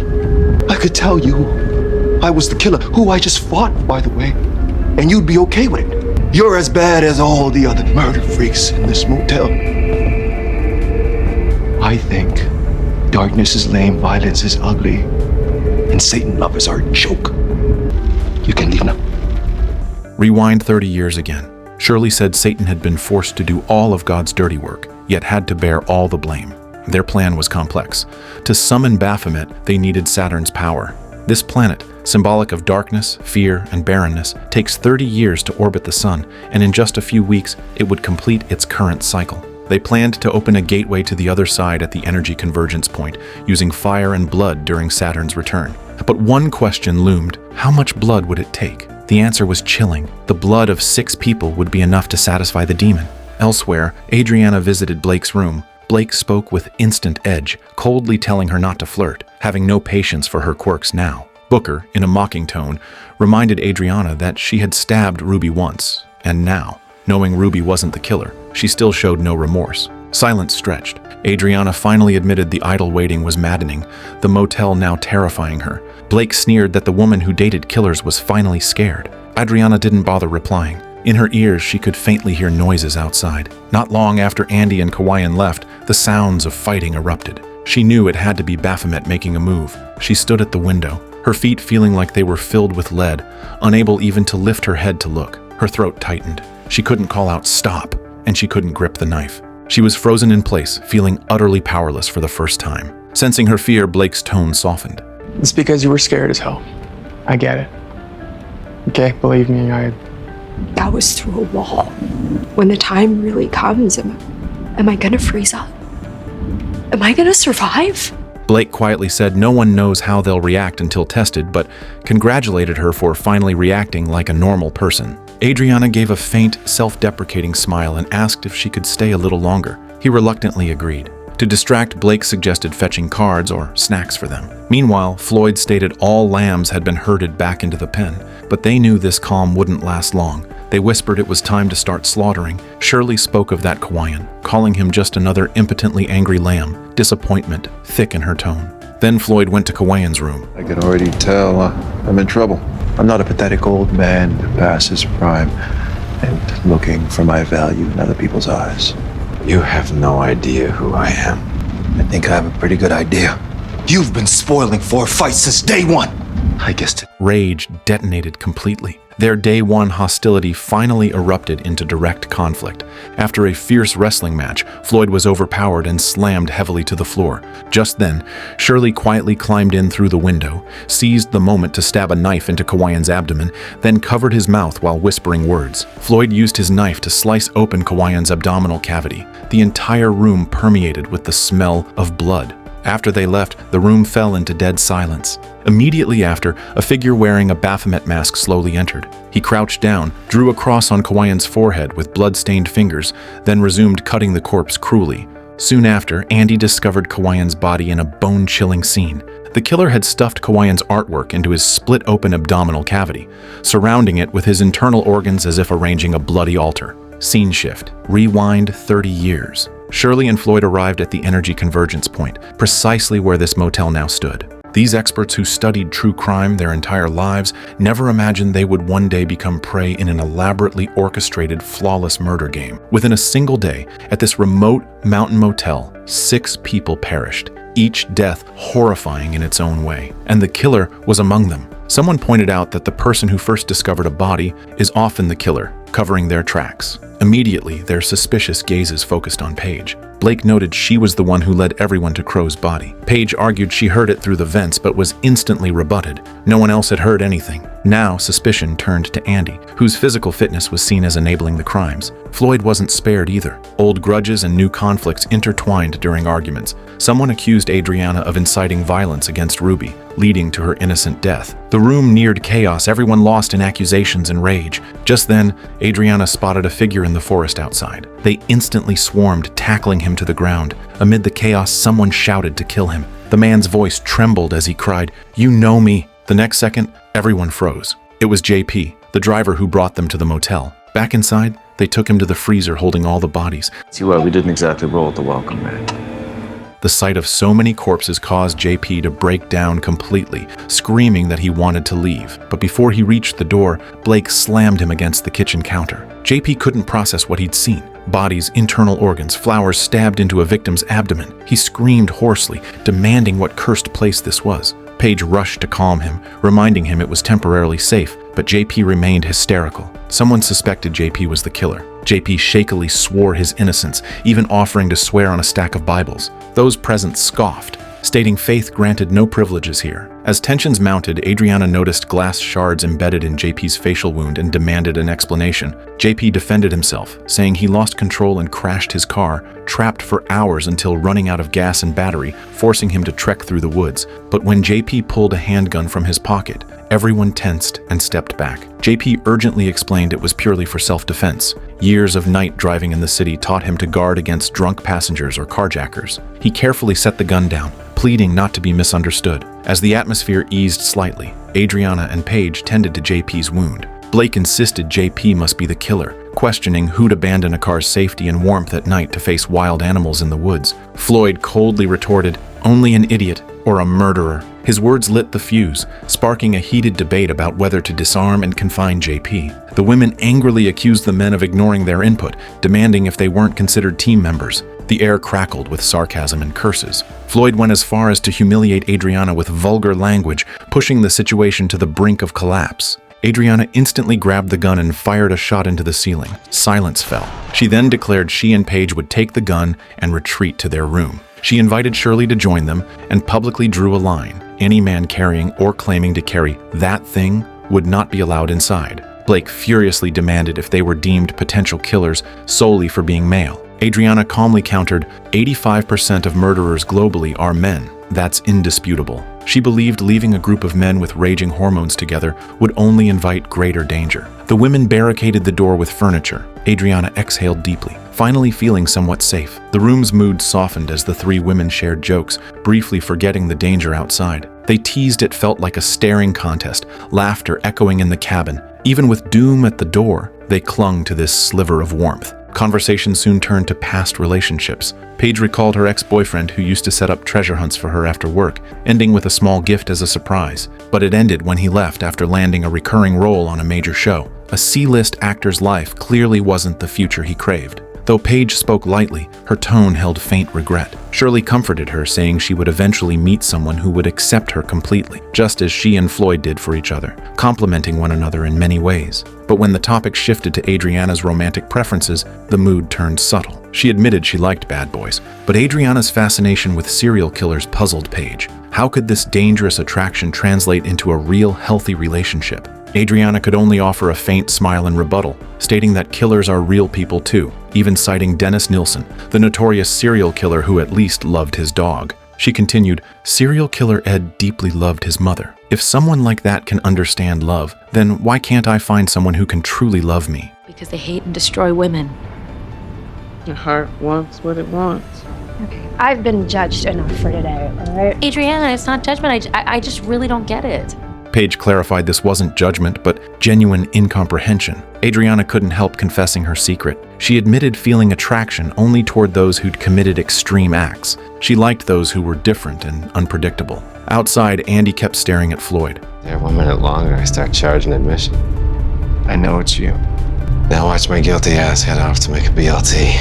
I could tell you I was the killer, who I just fought, by the way, and you'd be okay with it. You're as bad as all the other murder freaks in this motel. I think darkness is lame, violence is ugly, and Satan lovers are a joke. You can leave now. Rewind 30 years again. Shirley said Satan had been forced to do all of God's dirty work, yet had to bear all the blame. Their plan was complex. To summon Baphomet, they needed Saturn's power. This planet, symbolic of darkness, fear, and barrenness, takes 30 years to orbit the sun, and in just a few weeks, it would complete its current cycle. They planned to open a gateway to the other side at the energy convergence point, using fire and blood during Saturn's return. But one question loomed: how much blood would it take? The answer was chilling. The blood of 6 people would be enough to satisfy the demon. Elsewhere, Adriana visited Blake's room. Blake spoke with instant edge, coldly telling her not to flirt, having no patience for her quirks now. Booker, in a mocking tone, reminded Adriana that she had stabbed Ruby once, and now, knowing Ruby wasn't the killer, she still showed no remorse. Silence stretched. Adriana finally admitted the idle waiting was maddening, the motel now terrifying her. Blake sneered that the woman who dated killers was finally scared. Adriana didn't bother replying. In her ears, she could faintly hear noises outside. Not long after Andy and Kawayan left, the sounds of fighting erupted. She knew it had to be Baphomet making a move. She stood at the window, her feet feeling like they were filled with lead, unable even to lift her head to look. Her throat tightened. She couldn't call out "stop," and she couldn't grip the knife. She was frozen in place, feeling utterly powerless for the first time. Sensing her fear, Blake's tone softened. It's because you were scared as hell. I get it. Okay, believe me, That was through a wall. When the time really comes, am I gonna freeze up? Am I gonna survive? Blake quietly said no one knows how they'll react until tested, but congratulated her for finally reacting like a normal person. Adriana gave a faint, self-deprecating smile and asked if she could stay a little longer. He reluctantly agreed. To distract, Blake suggested fetching cards or snacks for them. Meanwhile, Floyd stated all lambs had been herded back into the pen, but they knew this calm wouldn't last long. They whispered it was time to start slaughtering. Shirley spoke of that Kawayan, calling him just another impotently angry lamb, disappointment thick in her tone. Then Floyd went to Kawayan's room. I can already tell I'm in trouble. I'm not a pathetic old man past his prime and looking for my value in other people's eyes. You have no idea who I am. I think I have a pretty good idea. You've been spoiling for a fight since day one. I guessed it. Rage detonated completely. Their day one hostility finally erupted into direct conflict. After a fierce wrestling match, Floyd was overpowered and slammed heavily to the floor. Just then, Shirley quietly climbed in through the window, seized the moment to stab a knife into Kawayan's abdomen, then covered his mouth while whispering words. Floyd used his knife to slice open Kawayan's abdominal cavity. The entire room permeated with the smell of blood. After they left, the room fell into dead silence. Immediately after, a figure wearing a Baphomet mask slowly entered. He crouched down, drew a cross on Kawayan's forehead with blood-stained fingers, then resumed cutting the corpse cruelly. Soon after, Andy discovered Kawayan's body in a bone-chilling scene. The killer had stuffed Kawayan's artwork into his split-open abdominal cavity, surrounding it with his internal organs as if arranging a bloody altar. Scene shift. Rewind 30 years. Shirley and Floyd arrived at the energy convergence point, precisely where this motel now stood. These experts who studied true crime their entire lives never imagined they would one day become prey in an elaborately orchestrated, flawless murder game. Within a single day, at this remote mountain motel, 6 people perished, each death horrifying in its own way. And the killer was among them. Someone pointed out that the person who first discovered a body is often the killer, covering their tracks. Immediately, their suspicious gazes focused on Paige. Blake noted she was the one who led everyone to Crow's body. Paige argued she heard it through the vents but was instantly rebutted. No one else had heard anything. Now, suspicion turned to Andy, whose physical fitness was seen as enabling the crimes. Floyd wasn't spared either. Old grudges and new conflicts intertwined during arguments. Someone accused Adriana of inciting violence against Ruby, leading to her innocent death. The room neared chaos, everyone lost in accusations and rage. Just then, Adriana spotted a figure in the forest outside. They instantly swarmed, tackling him to the ground. Amid the chaos, someone shouted to kill him. The man's voice trembled as he cried, "You know me." The next second, everyone froze. It was JP, the driver who brought them to the motel. Back inside, they took him to the freezer holding all the bodies. See why we didn't exactly roll at the welcome mat. The sight of so many corpses caused JP to break down completely, screaming that he wanted to leave. But before he reached the door, Blake slammed him against the kitchen counter. JP couldn't process what he'd seen. Bodies, internal organs, flowers stabbed into a victim's abdomen. He screamed hoarsely, demanding what cursed place this was. Paige rushed to calm him, reminding him it was temporarily safe, but JP remained hysterical. Someone suspected JP was the killer. JP shakily swore his innocence, even offering to swear on a stack of Bibles. Those present scoffed, stating faith granted no privileges here. As tensions mounted, Adriana noticed glass shards embedded in JP's facial wound and demanded an explanation. JP defended himself, saying he lost control and crashed his car, trapped for hours until running out of gas and battery, forcing him to trek through the woods. But when JP pulled a handgun from his pocket, everyone tensed and stepped back. JP urgently explained it was purely for self-defense. Years of night driving in the city taught him to guard against drunk passengers or carjackers. He carefully set the gun down, pleading not to be misunderstood. As the atmosphere eased slightly, Adriana and Paige tended to JP's wound. Blake insisted JP must be the killer, questioning who'd abandon a car's safety and warmth at night to face wild animals in the woods. Floyd coldly retorted, "Only an idiot or a murderer." His words lit the fuse, sparking a heated debate about whether to disarm and confine JP. The women angrily accused the men of ignoring their input, demanding if they weren't considered team members. The air crackled with sarcasm and curses. Floyd went as far as to humiliate Adriana with vulgar language, pushing the situation to the brink of collapse. Adriana instantly grabbed the gun and fired a shot into the ceiling. Silence fell. She then declared she and Paige would take the gun and retreat to their room. She invited Shirley to join them and publicly drew a line. Any man carrying or claiming to carry that thing would not be allowed inside. Blake furiously demanded if they were deemed potential killers solely for being male. Adriana calmly countered, 85% of murderers globally are men. That's indisputable. She believed leaving a group of men with raging hormones together would only invite greater danger. The women barricaded the door with furniture. Adriana exhaled deeply, finally feeling somewhat safe. The room's mood softened as the 3 women shared jokes, briefly forgetting the danger outside. They teased it felt like a staring contest, laughter echoing in the cabin. Even with doom at the door, they clung to this sliver of warmth. Conversation soon turned to past relationships. Paige recalled her ex-boyfriend who used to set up treasure hunts for her after work, ending with a small gift as a surprise. But it ended when he left after landing a recurring role on a major show. A C-list actor's life clearly wasn't the future he craved. Though Paige spoke lightly, her tone held faint regret. Shirley comforted her, saying she would eventually meet someone who would accept her completely, just as she and Floyd did for each other, complementing one another in many ways. But when the topic shifted to Adriana's romantic preferences, the mood turned subtle. She admitted she liked bad boys, but Adriana's fascination with serial killers puzzled Paige. How could this dangerous attraction translate into a real, healthy relationship? Adriana could only offer a faint smile in rebuttal, stating that killers are real people too, even citing Dennis Nilsen, the notorious serial killer who at least loved his dog. She continued, "Serial killer Ed deeply loved his mother. If someone like that can understand love, then why can't I find someone who can truly love me?" Because they hate and destroy women. Your heart wants what it wants. Okay, I've been judged enough for today, all right? Adriana, it's not judgment. I just really don't get it. Paige clarified this wasn't judgment, but genuine incomprehension. Adriana couldn't help confessing her secret. She admitted feeling attraction only toward those who'd committed extreme acts. She liked those who were different and unpredictable. Outside, Andy kept staring at Floyd. There, 1 minute longer, I start charging admission. I know it's you. Now watch my guilty ass head off to make a BLT.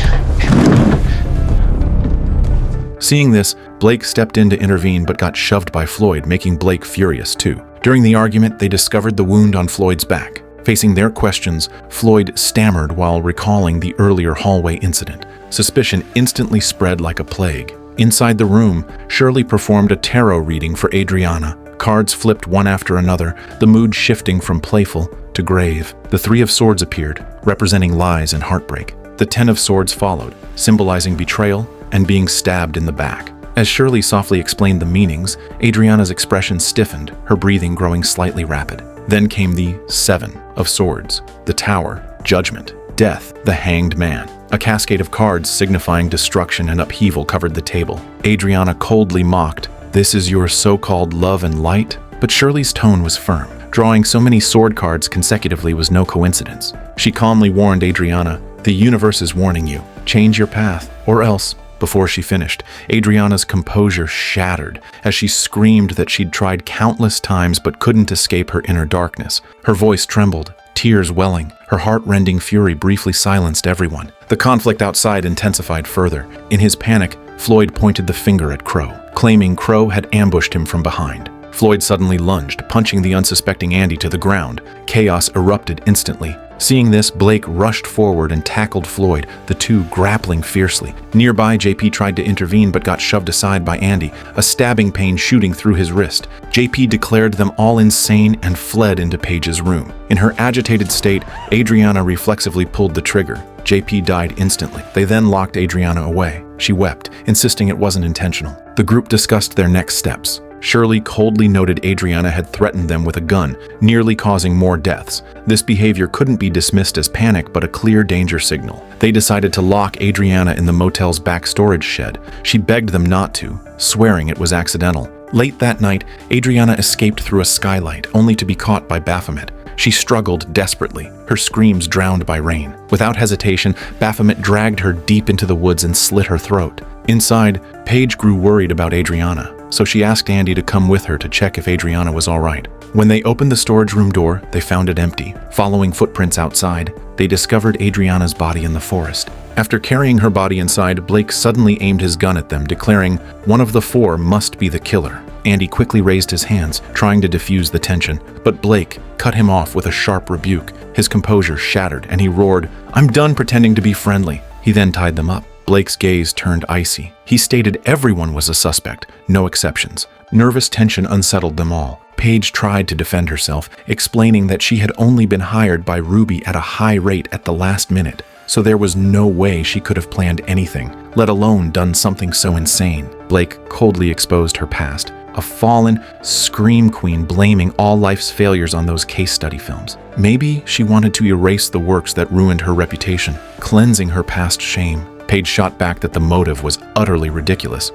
Seeing this, Blake stepped in to intervene but got shoved by Floyd, making Blake furious too. During the argument, they discovered the wound on Floyd's back. Facing their questions, Floyd stammered while recalling the earlier hallway incident. Suspicion instantly spread like a plague. Inside the room, Shirley performed a tarot reading for Adriana. Cards flipped one after another, the mood shifting from playful to grave. The Three of Swords appeared, representing lies and heartbreak. The Ten of Swords followed, symbolizing betrayal and being stabbed in the back. As Shirley softly explained the meanings, Adriana's expression stiffened, her breathing growing slightly rapid. Then came the Seven of Swords, the Tower, Judgment, Death, the Hanged Man. A cascade of cards signifying destruction and upheaval covered the table. Adriana coldly mocked, "This is your so-called love and light?" But Shirley's tone was firm. Drawing so many sword cards consecutively was no coincidence. She calmly warned Adriana, "The universe is warning you. Change your path, or else." Before she finished, Adriana's composure shattered as she screamed that she'd tried countless times but couldn't escape her inner darkness. Her voice trembled, tears welling. Her heart-rending fury briefly silenced everyone. The conflict outside intensified further. In his panic, Floyd pointed the finger at Crow, claiming Crow had ambushed him from behind. Floyd suddenly lunged, punching the unsuspecting Andy to the ground. Chaos erupted instantly. Seeing this, Blake rushed forward and tackled Floyd, the two grappling fiercely. Nearby, JP tried to intervene but got shoved aside by Andy, a stabbing pain shooting through his wrist. JP declared them all insane and fled into Paige's room. In her agitated state, Adriana reflexively pulled the trigger. JP died instantly. They then locked Adriana away. She wept, insisting it wasn't intentional. The group discussed their next steps. Shirley coldly noted Adriana had threatened them with a gun, nearly causing more deaths. This behavior couldn't be dismissed as panic, but a clear danger signal. They decided to lock Adriana in the motel's back storage shed. She begged them not to, swearing it was accidental. Late that night, Adriana escaped through a skylight, only to be caught by Baphomet. She struggled desperately, her screams drowned by rain. Without hesitation, Baphomet dragged her deep into the woods and slit her throat. Inside, Paige grew worried about Adriana, so she asked Andy to come with her to check if Adriana was all right. When they opened the storage room door, they found it empty. Following footprints outside, they discovered Adriana's body in the forest. After carrying her body inside, Blake suddenly aimed his gun at them, declaring, "One of the four must be the killer." Andy quickly raised his hands, trying to diffuse the tension, but Blake cut him off with a sharp rebuke. His composure shattered, and he roared, "I'm done pretending to be friendly." He then tied them up. Blake's gaze turned icy. He stated everyone was a suspect, no exceptions. Nervous tension unsettled them all. Paige tried to defend herself, explaining that she had only been hired by Ruby at a high rate at the last minute, so there was no way she could have planned anything, let alone done something so insane. Blake coldly exposed her past, a fallen scream queen blaming all life's failures on those case study films. Maybe she wanted to erase the works that ruined her reputation, cleansing her past shame. Paige shot back that the motive was utterly ridiculous.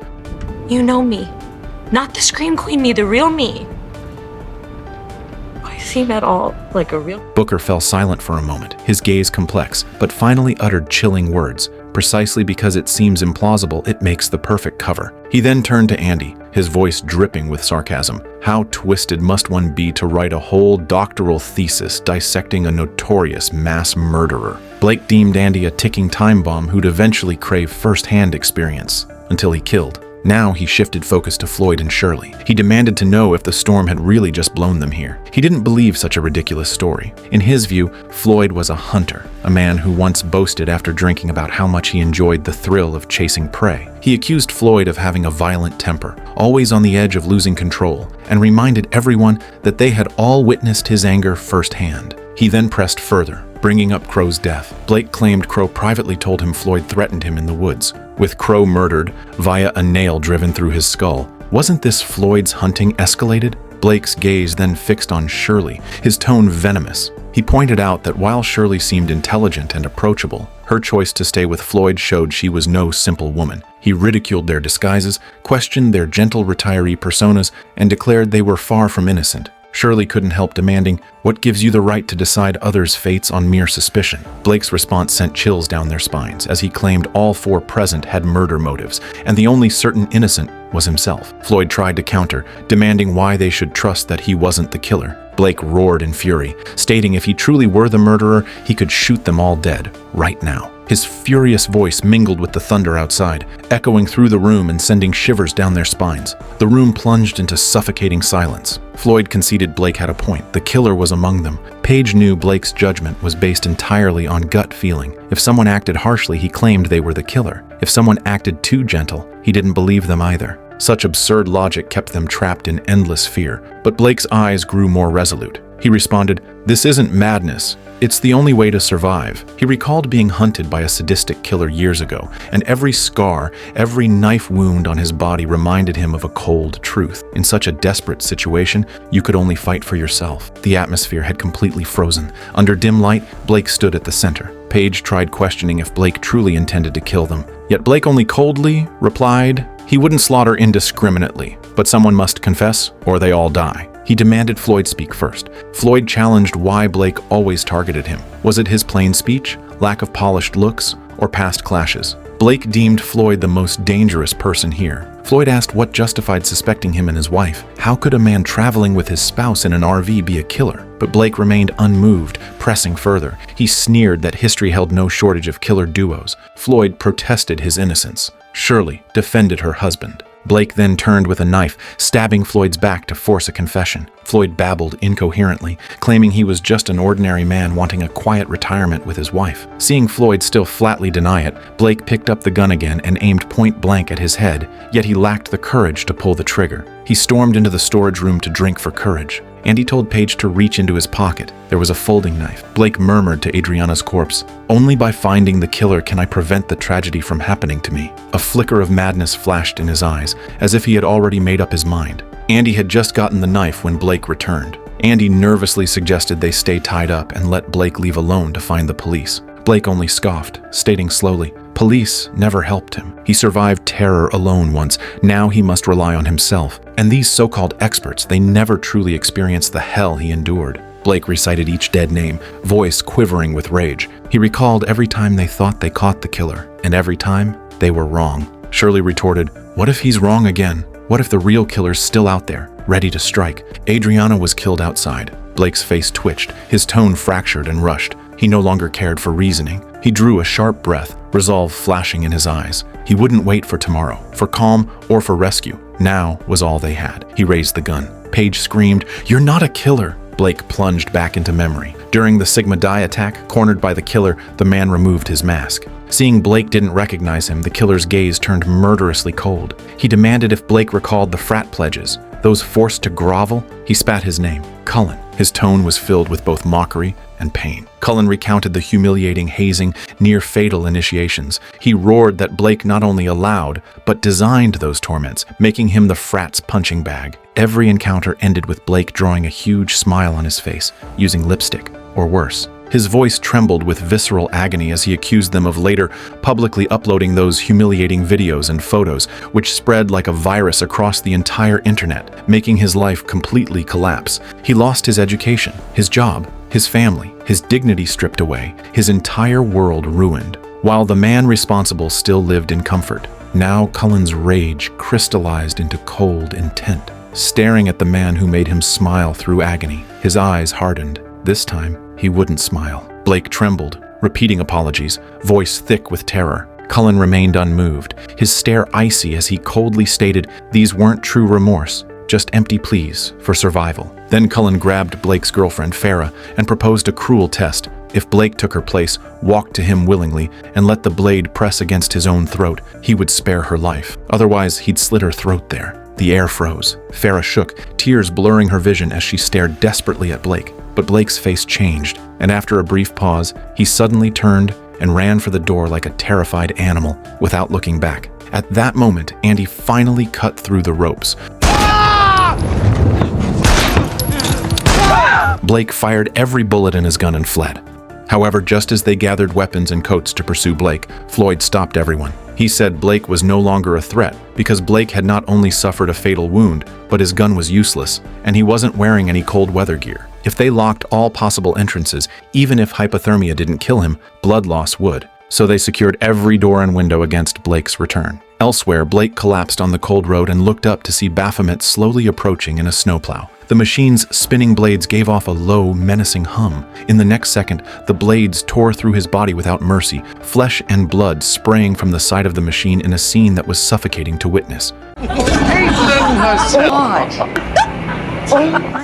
You know me. Not the Scream Queen, me, the real me. I seem at all like a real... Booker fell silent for a moment, his gaze complex, but finally uttered chilling words. Precisely because it seems implausible, it makes the perfect cover. He then turned to Andy, his voice dripping with sarcasm. How twisted must one be to write a whole doctoral thesis dissecting a notorious mass murderer? Blake deemed Andy a ticking time bomb who'd eventually crave first-hand experience, until he killed. Now he shifted focus to Floyd and Shirley. He demanded to know if the storm had really just blown them here. He didn't believe such a ridiculous story. In his view, Floyd was a hunter, a man who once boasted after drinking about how much he enjoyed the thrill of chasing prey. He accused Floyd of having a violent temper, always on the edge of losing control, and reminded everyone that they had all witnessed his anger firsthand. He then pressed further, bringing up Crow's death. Blake claimed Crow privately told him Floyd threatened him in the woods, with Crow murdered via a nail driven through his skull. Wasn't this Floyd's hunting escalated? Blake's gaze then fixed on Shirley, his tone venomous. He pointed out that while Shirley seemed intelligent and approachable, her choice to stay with Floyd showed she was no simple woman. He ridiculed their disguises, questioned their gentle retiree personas, and declared they were far from innocent. Shirley couldn't help demanding, "What gives you the right to decide others' fates on mere suspicion?" Blake's response sent chills down their spines, as he claimed all four present had murder motives, and the only certain innocent was himself. Floyd tried to counter, demanding why they should trust that he wasn't the killer. Blake roared in fury, stating if he truly were the murderer, he could shoot them all dead, right now. His furious voice mingled with the thunder outside, echoing through the room and sending shivers down their spines. The room plunged into suffocating silence. Floyd conceded Blake had a point. The killer was among them. Page knew Blake's judgment was based entirely on gut feeling. If someone acted harshly, he claimed they were the killer. If someone acted too gentle, he didn't believe them either. Such absurd logic kept them trapped in endless fear. But Blake's eyes grew more resolute. He responded, "This isn't madness. It's the only way to survive." He recalled being hunted by a sadistic killer years ago, and every scar, every knife wound on his body reminded him of a cold truth. In such a desperate situation, you could only fight for yourself. The atmosphere had completely frozen. Under dim light, Blake stood at the center. Page tried questioning if Blake truly intended to kill them. Yet Blake only coldly replied he wouldn't slaughter indiscriminately, but someone must confess or they all die. He demanded Floyd speak first. Floyd challenged why Blake always targeted him. Was it his plain speech, lack of polished looks, or past clashes? Blake deemed Floyd the most dangerous person here. Floyd asked what justified suspecting him and his wife. How could a man traveling with his spouse in an RV be a killer? But Blake remained unmoved, pressing further. He sneered that history held no shortage of killer duos. Floyd protested his innocence. Shirley defended her husband. Blake then turned with a knife, stabbing Floyd's back to force a confession. Floyd babbled incoherently, claiming he was just an ordinary man wanting a quiet retirement with his wife. Seeing Floyd still flatly deny it, Blake picked up the gun again and aimed point blank at his head, yet he lacked the courage to pull the trigger. He stormed into the storage room to drink for courage. Andy told Page to reach into his pocket. There was a folding knife. Blake murmured to Adriana's corpse, "Only by finding the killer can I prevent the tragedy from happening to me." A flicker of madness flashed in his eyes, as if he had already made up his mind. Andy had just gotten the knife when Blake returned. Andy nervously suggested they stay tied up and let Blake leave alone to find the police. Blake only scoffed, stating slowly, "Police never helped him. He survived terror alone once. Now he must rely on himself. And these so-called experts, they never truly experienced the hell he endured." Blake recited each dead name, voice quivering with rage. He recalled every time they thought they caught the killer, and every time they were wrong. Shirley retorted, "What if he's wrong again? What if the real killer's still out there, ready to strike?" Adriana was killed outside. Blake's face twitched, his tone fractured and rushed. He no longer cared for reasoning. He drew a sharp breath, resolve flashing in his eyes. He wouldn't wait for tomorrow, for calm, or for rescue. Now was all they had. He raised the gun. Page screamed, "You're not a killer!" Blake plunged back into memory. During the Sigma Di attack, cornered by the killer, the man removed his mask. Seeing Blake didn't recognize him, the killer's gaze turned murderously cold. He demanded if Blake recalled the frat pledges, those forced to grovel. He spat his name, Cullen. His tone was filled with both mockery and pain. Cullen recounted the humiliating hazing, near-fatal initiations. He roared that Blake not only allowed, but designed those torments, making him the frat's punching bag. Every encounter ended with Blake drawing a huge smile on his face, using lipstick, or worse, His voice trembled with visceral agony as he accused them of later publicly uploading those humiliating videos and photos, which spread like a virus across the entire internet, making his life completely collapse. He lost his education, his job, his family, his dignity stripped away, his entire world ruined, while the man responsible still lived in comfort. Now Cullen's rage crystallized into cold intent, staring at the man who made him smile through agony. His eyes hardened. This time, he wouldn't smile. Blake trembled, repeating apologies, voice thick with terror. Cullen remained unmoved, his stare icy as he coldly stated these weren't true remorse, just empty pleas for survival. Then Cullen grabbed Blake's girlfriend, Farah, and proposed a cruel test. If Blake took her place, walked to him willingly, and let the blade press against his own throat, he would spare her life. Otherwise, he'd slit her throat there. The air froze. Farah shook, tears blurring her vision as she stared desperately at Blake. But Blake's face changed, and after a brief pause, he suddenly turned and ran for the door like a terrified animal, without looking back. At that moment, Andy finally cut through the ropes. Blake fired every bullet in his gun and fled. However, just as they gathered weapons and coats to pursue Blake, Floyd stopped everyone. He said Blake was no longer a threat because Blake had not only suffered a fatal wound, but his gun was useless, and he wasn't wearing any cold weather gear. If they locked all possible entrances, even if hypothermia didn't kill him, blood loss would. So they secured every door and window against Blake's return. Elsewhere, Blake collapsed on the cold road and looked up to see Baphomet slowly approaching in a snowplow. The machine's spinning blades gave off a low, menacing hum. In the next second, the blades tore through his body without mercy, flesh and blood spraying from the side of the machine in a scene that was suffocating to witness.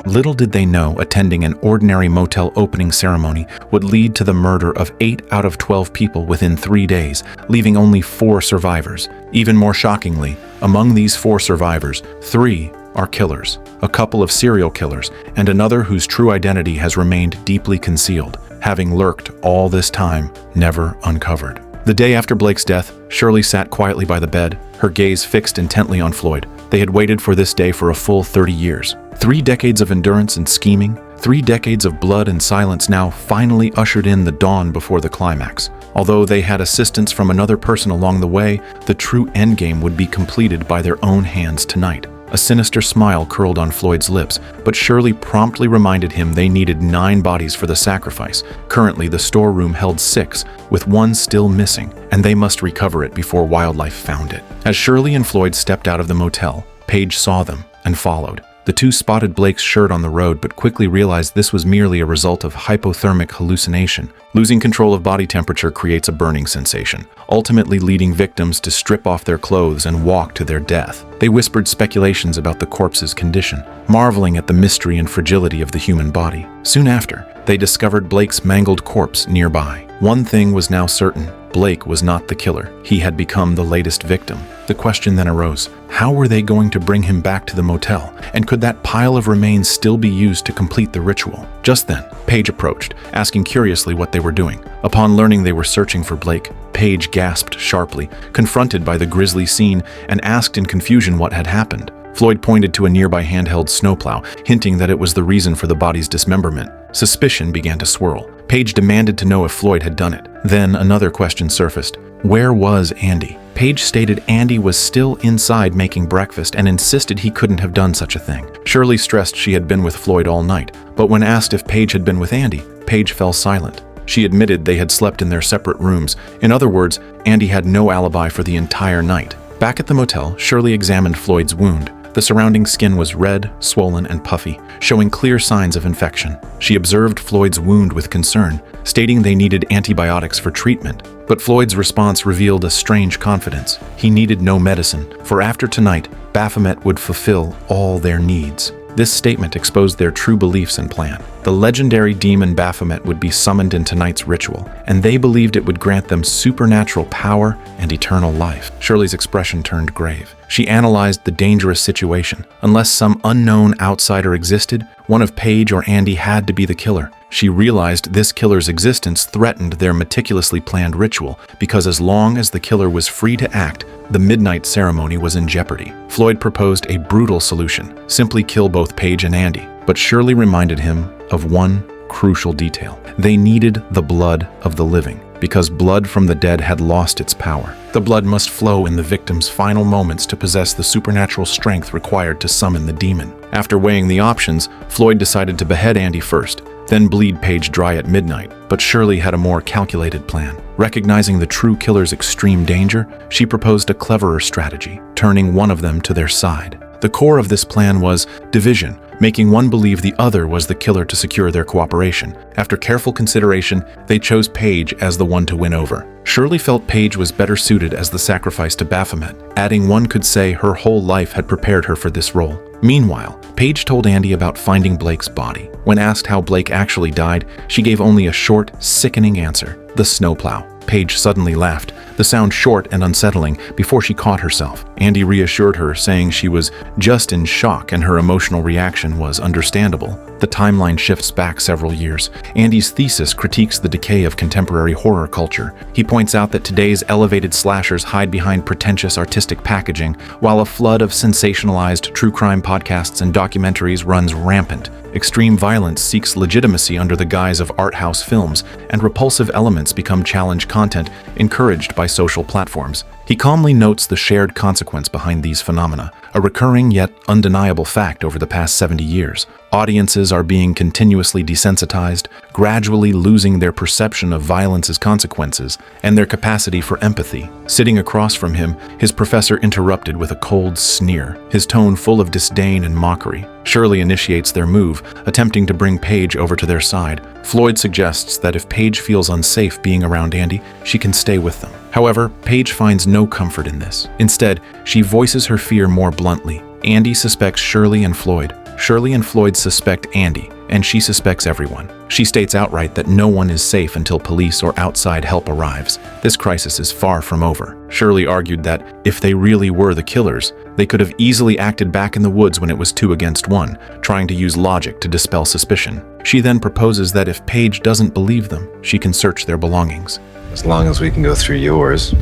Little did they know attending an ordinary motel opening ceremony would lead to the murder of 8 out of 12 people within 3 days, leaving only 4 survivors. Even more shockingly, among these 4 survivors, 3 are killers, a couple of serial killers, and another whose true identity has remained deeply concealed, having lurked all this time, never uncovered. The day after Blake's death, Shirley sat quietly by the bed, her gaze fixed intently on Floyd. They had waited for this day for a full 30 years. 3 decades of endurance and scheming, 3 decades of blood and silence now finally ushered in the dawn before the climax. Although they had assistance from another person along the way, the true endgame would be completed by their own hands tonight. A sinister smile curled on Floyd's lips, but Shirley promptly reminded him they needed 9 bodies for the sacrifice. Currently, the storeroom held 6, with 1 still missing, and they must recover it before wildlife found it. As Shirley and Floyd stepped out of the motel, Paige saw them and followed. The two spotted Blake's shirt on the road, but quickly realized this was merely a result of hypothermic hallucination. Losing control of body temperature creates a burning sensation, ultimately leading victims to strip off their clothes and walk to their death. They whispered speculations about the corpse's condition, marveling at the mystery and fragility of the human body. Soon after, they discovered Blake's mangled corpse nearby. One thing was now certain: Blake was not the killer. He had become the latest victim. The question then arose, how were they going to bring him back to the motel? And could that pile of remains still be used to complete the ritual? Just then, Paige approached, asking curiously what they were doing. Upon learning they were searching for Blake, Paige gasped sharply, confronted by the grisly scene, and asked in confusion what had happened. Floyd pointed to a nearby handheld snowplow, hinting that it was the reason for the body's dismemberment. Suspicion began to swirl. Paige demanded to know if Floyd had done it. Then another question surfaced. Where was Andy? Paige stated Andy was still inside making breakfast and insisted he couldn't have done such a thing. Shirley stressed she had been with Floyd all night, but when asked if Paige had been with Andy, Paige fell silent. She admitted they had slept in their separate rooms. In other words, Andy had no alibi for the entire night. Back at the motel, Shirley examined Floyd's wound. The surrounding skin was red, swollen, and puffy, showing clear signs of infection. She observed Floyd's wound with concern, stating they needed antibiotics for treatment. But Floyd's response revealed a strange confidence. He needed no medicine, for after tonight, Baphomet would fulfill all their needs. This statement exposed their true beliefs and plan. The legendary demon Baphomet would be summoned in tonight's ritual, and they believed it would grant them supernatural power and eternal life. Shirley's expression turned grave. She analyzed the dangerous situation. Unless some unknown outsider existed, one of Paige or Andy had to be the killer. She realized this killer's existence threatened their meticulously planned ritual, because as long as the killer was free to act, the midnight ceremony was in jeopardy. Floyd proposed a brutal solution: simply kill both Paige and Andy. But Shirley reminded him of one crucial detail. They needed the blood of the living, because blood from the dead had lost its power. The blood must flow in the victim's final moments to possess the supernatural strength required to summon the demon. After weighing the options, Floyd decided to behead Andy first, then bleed Paige dry at midnight. But Shirley had a more calculated plan. Recognizing the true killer's extreme danger, she proposed a cleverer strategy, turning one of them to their side. The core of this plan was division, making one believe the other was the killer to secure their cooperation. After careful consideration, they chose Paige as the one to win over. Shirley felt Paige was better suited as the sacrifice to Baphomet, adding one could say her whole life had prepared her for this role. Meanwhile, Paige told Andy about finding Blake's body. When asked how Blake actually died, she gave only a short, sickening answer: the snowplow. Paige suddenly laughed, the sound short and unsettling, before she caught herself. Andy reassured her, saying she was just in shock and her emotional reaction was understandable. The timeline shifts back several years. Andy's thesis critiques the decay of contemporary horror culture. He points out that today's elevated slashers hide behind pretentious artistic packaging, while a flood of sensationalized true crime podcasts and documentaries runs rampant. Extreme violence seeks legitimacy under the guise of art house films, and repulsive elements become challenge content encouraged by social platforms. He calmly notes the shared consequence behind these phenomena, a recurring yet undeniable fact over the past 70 years. Audiences are being continuously desensitized, gradually losing their perception of violence's consequences and their capacity for empathy. Sitting across from him, his professor interrupted with a cold sneer, his tone full of disdain and mockery. Shirley initiates their move, attempting to bring Paige over to their side. Floyd suggests that if Paige feels unsafe being around Andy, she can stay with them. However, Paige finds no comfort in this. Instead, she voices her fear more bluntly. Andy suspects Shirley and Floyd. Shirley and Floyd suspect Andy, and she suspects everyone. She states outright that no one is safe until police or outside help arrives. This crisis is far from over. Shirley argued that if they really were the killers, they could have easily acted back in the woods when it was 2 against 1, trying to use logic to dispel suspicion. She then proposes that if Paige doesn't believe them, she can search their belongings. As long as we can go through yours,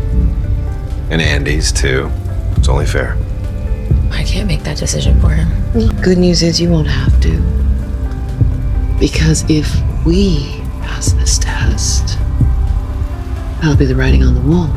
and Andy's too, it's only fair. I can't make that decision for him. Good news is you won't have to. Because if we pass this test, that'll be the writing on the wall.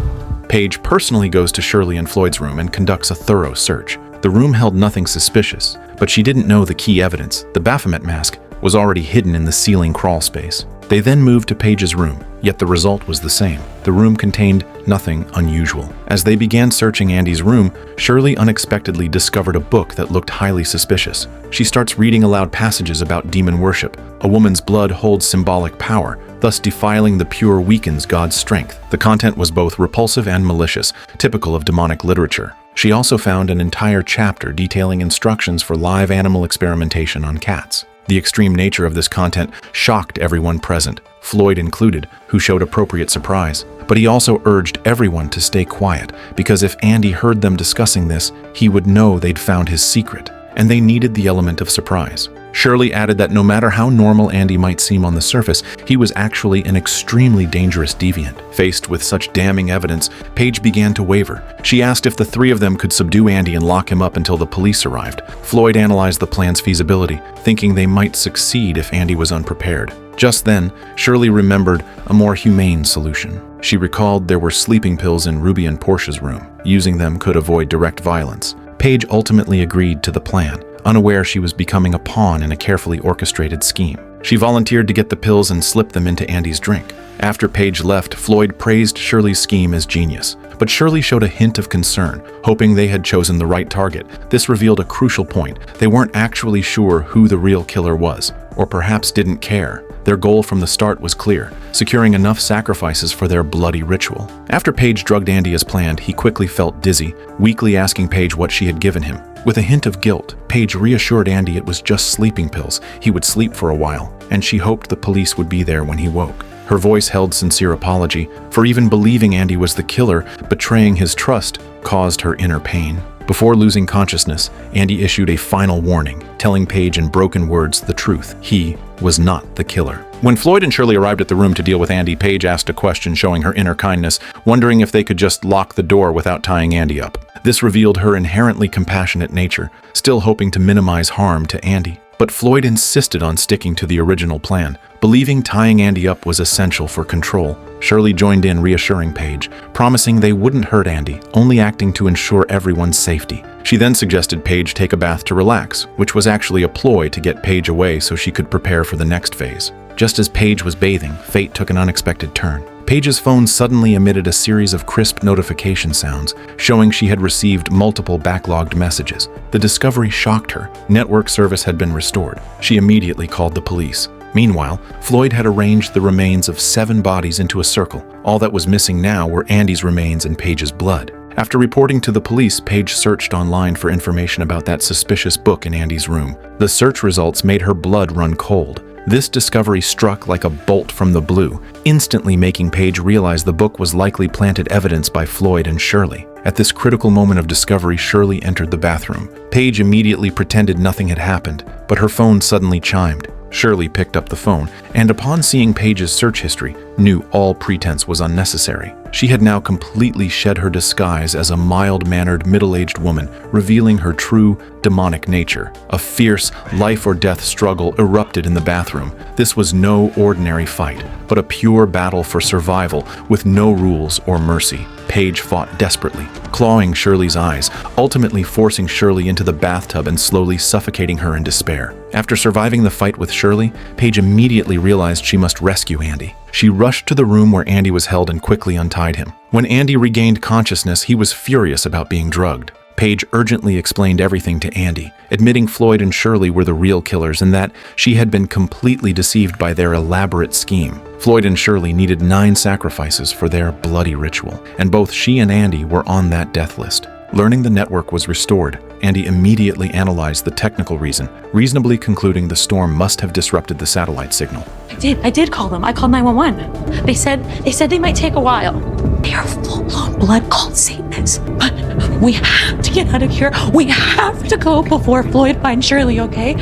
Paige personally goes to Shirley and Floyd's room and conducts a thorough search. The room held nothing suspicious, but she didn't know the key evidence. The Baphomet mask was already hidden in the ceiling crawl space. They then moved to Paige's room, yet the result was the same. The room contained nothing unusual. As they began searching Andy's room, Shirley unexpectedly discovered a book that looked highly suspicious. She starts reading aloud passages about demon worship. A woman's blood holds symbolic power, thus defiling the pure weakens God's strength. The content was both repulsive and malicious, typical of demonic literature. She also found an entire chapter detailing instructions for live animal experimentation on cats. The extreme nature of this content shocked everyone present, Floyd included, who showed appropriate surprise. But he also urged everyone to stay quiet, because if Andy heard them discussing this, he would know they'd found his secret, and they needed the element of surprise. Shirley added that no matter how normal Andy might seem on the surface, he was actually an extremely dangerous deviant. Faced with such damning evidence, Paige began to waver. She asked if the 3 of them could subdue Andy and lock him up until the police arrived. Floyd analyzed the plan's feasibility, thinking they might succeed if Andy was unprepared. Just then, Shirley remembered a more humane solution. She recalled there were sleeping pills in Ruby and Portia's room. Using them could avoid direct violence. Paige ultimately agreed to the plan, unaware she was becoming a pawn in a carefully orchestrated scheme. She volunteered to get the pills and slip them into Andy's drink. After Paige left, Floyd praised Shirley's scheme as genius, but Shirley showed a hint of concern, hoping they had chosen the right target. This revealed a crucial point. They weren't actually sure who the real killer was, or perhaps didn't care. Their goal from the start was clear, securing enough sacrifices for their bloody ritual. After Paige drugged Andy as planned, he quickly felt dizzy, weakly asking Paige what she had given him. With a hint of guilt, Paige reassured Andy it was just sleeping pills. He would sleep for a while, and she hoped the police would be there when he woke. Her voice held sincere apology, for even believing Andy was the killer, betraying his trust caused her inner pain. Before losing consciousness, Andy issued a final warning, telling Paige in broken words the truth. He was not the killer. When Floyd and Shirley arrived at the room to deal with Andy, Paige asked a question showing her inner kindness, wondering if they could just lock the door without tying Andy up. This revealed her inherently compassionate nature, still hoping to minimize harm to Andy. But Floyd insisted on sticking to the original plan, believing tying Andy up was essential for control. Shirley joined in, reassuring Paige, promising they wouldn't hurt Andy, only acting to ensure everyone's safety. She then suggested Paige take a bath to relax, which was actually a ploy to get Paige away so she could prepare for the next phase. Just as Paige was bathing, fate took an unexpected turn. Paige's phone suddenly emitted a series of crisp notification sounds, showing she had received multiple backlogged messages. The discovery shocked her. Network service had been restored. She immediately called the police. Meanwhile, Floyd had arranged the remains of 7 bodies into a circle. All that was missing now were Andy's remains and Paige's blood. After reporting to the police, Paige searched online for information about that suspicious book in Andy's room. The search results made her blood run cold. This discovery struck like a bolt from the blue, instantly making Paige realize the book was likely planted evidence by Floyd and Shirley. At this critical moment of discovery, Shirley entered the bathroom. Paige immediately pretended nothing had happened, but her phone suddenly chimed. Shirley picked up the phone, and upon seeing Paige's search history, knew all pretense was unnecessary. She had now completely shed her disguise as a mild-mannered, middle-aged woman, revealing her true, demonic nature. A fierce, life-or-death struggle erupted in the bathroom. This was no ordinary fight, but a pure battle for survival with no rules or mercy. Paige fought desperately, clawing Shirley's eyes, ultimately forcing Shirley into the bathtub and slowly suffocating her in despair. After surviving the fight with Shirley, Paige immediately realized she must rescue Andy. She rushed to the room where Andy was held and quickly untied him. When Andy regained consciousness, he was furious about being drugged. Paige urgently explained everything to Andy, admitting Floyd and Shirley were the real killers and that she had been completely deceived by their elaborate scheme. Floyd and Shirley needed 9 sacrifices for their bloody ritual, and both she and Andy were on that death list. Learning the network was restored, Andy immediately analyzed the technical reason, reasonably concluding the storm must have disrupted the satellite signal. I did call them. I called 911. They said they might take a while. They are full-blown blood cult Satanists. But we have to get out of here. We have to go before Floyd finds Shirley, okay?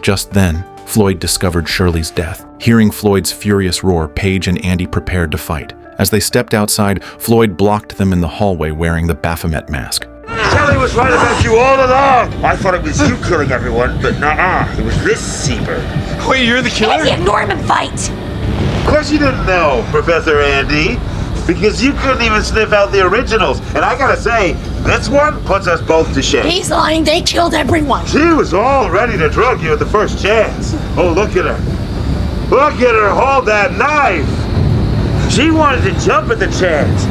Just then, Floyd discovered Shirley's death. Hearing Floyd's furious roar, Paige and Andy prepared to fight. As they stepped outside, Floyd blocked them in the hallway wearing the Baphomet mask. Shirley was right about you all along. I thought it was you killing everyone, but nuh-uh. It was this seabird. Wait, you're the killer? Andy and Norman fight! Of course you didn't know, Professor Andy. Because you couldn't even sniff out the originals. And I gotta say, this one puts us both to shame. He's lying. They killed everyone. She was all ready to drug you at the first chance. Oh, look at her. Look at her hold that knife. She wanted to jump at the chance.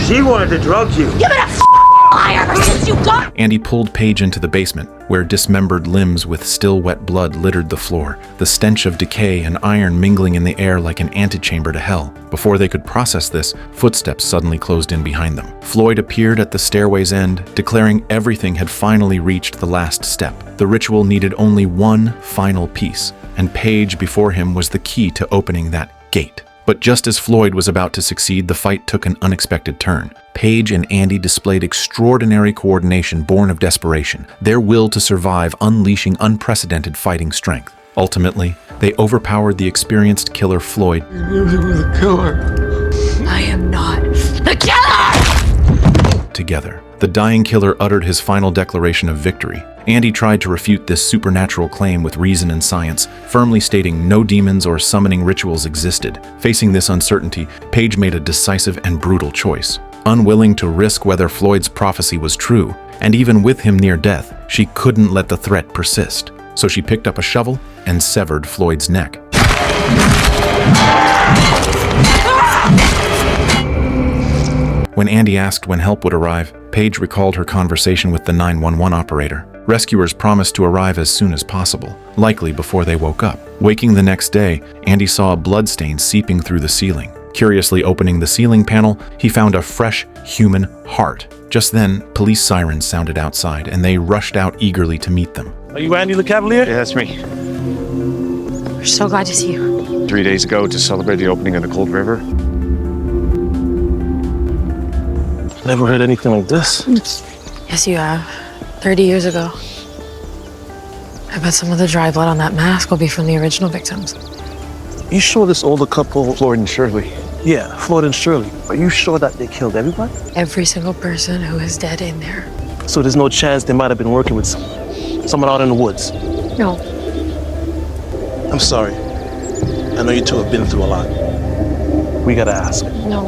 She wanted to drug you. You've been a liar ever since you got... Andy pulled Paige into the basement, where dismembered limbs with still wet blood littered the floor, the stench of decay and iron mingling in the air like an antechamber to hell. Before they could process this, footsteps suddenly closed in behind them. Floyd appeared at the stairway's end, declaring everything had finally reached the last step. The ritual needed only one final piece, and Paige before him was the key to opening that gate. But just as Floyd was about to succeed, the fight took an unexpected turn. Paige and Andy displayed extraordinary coordination born of desperation, their will to survive unleashing unprecedented fighting strength. Ultimately, they overpowered the experienced killer Floyd. You really were the killer. I am not the killer! Together. The dying killer uttered his final declaration of victory. Andy tried to refute this supernatural claim with reason and science, firmly stating no demons or summoning rituals existed. Facing this uncertainty, Paige made a decisive and brutal choice. Unwilling to risk whether Floyd's prophecy was true, and even with him near death, she couldn't let the threat persist. So she picked up a shovel and severed Floyd's neck. When Andy asked when help would arrive, Paige recalled her conversation with the 911 operator. Rescuers promised to arrive as soon as possible, likely before they woke up. Waking the next day, Andy saw a bloodstain seeping through the ceiling. Curiously opening the ceiling panel, he found a fresh human heart. Just then, police sirens sounded outside, and they rushed out eagerly to meet them. Are you Andy the Cavalier? Yeah, that's me. We're so glad to see you. 3 days ago to celebrate the opening of the Cold River. Never heard anything like this. Yes, you have. 30 years ago. I bet some of the dry blood on that mask will be from the original victims. You sure this older couple... Floyd and Shirley. Yeah, Floyd and Shirley. Are you sure that they killed everyone? Every single person who is dead in there. So there's no chance they might have been working with someone out in the woods? No. I'm sorry. I know you two have been through a lot. We gotta ask. No,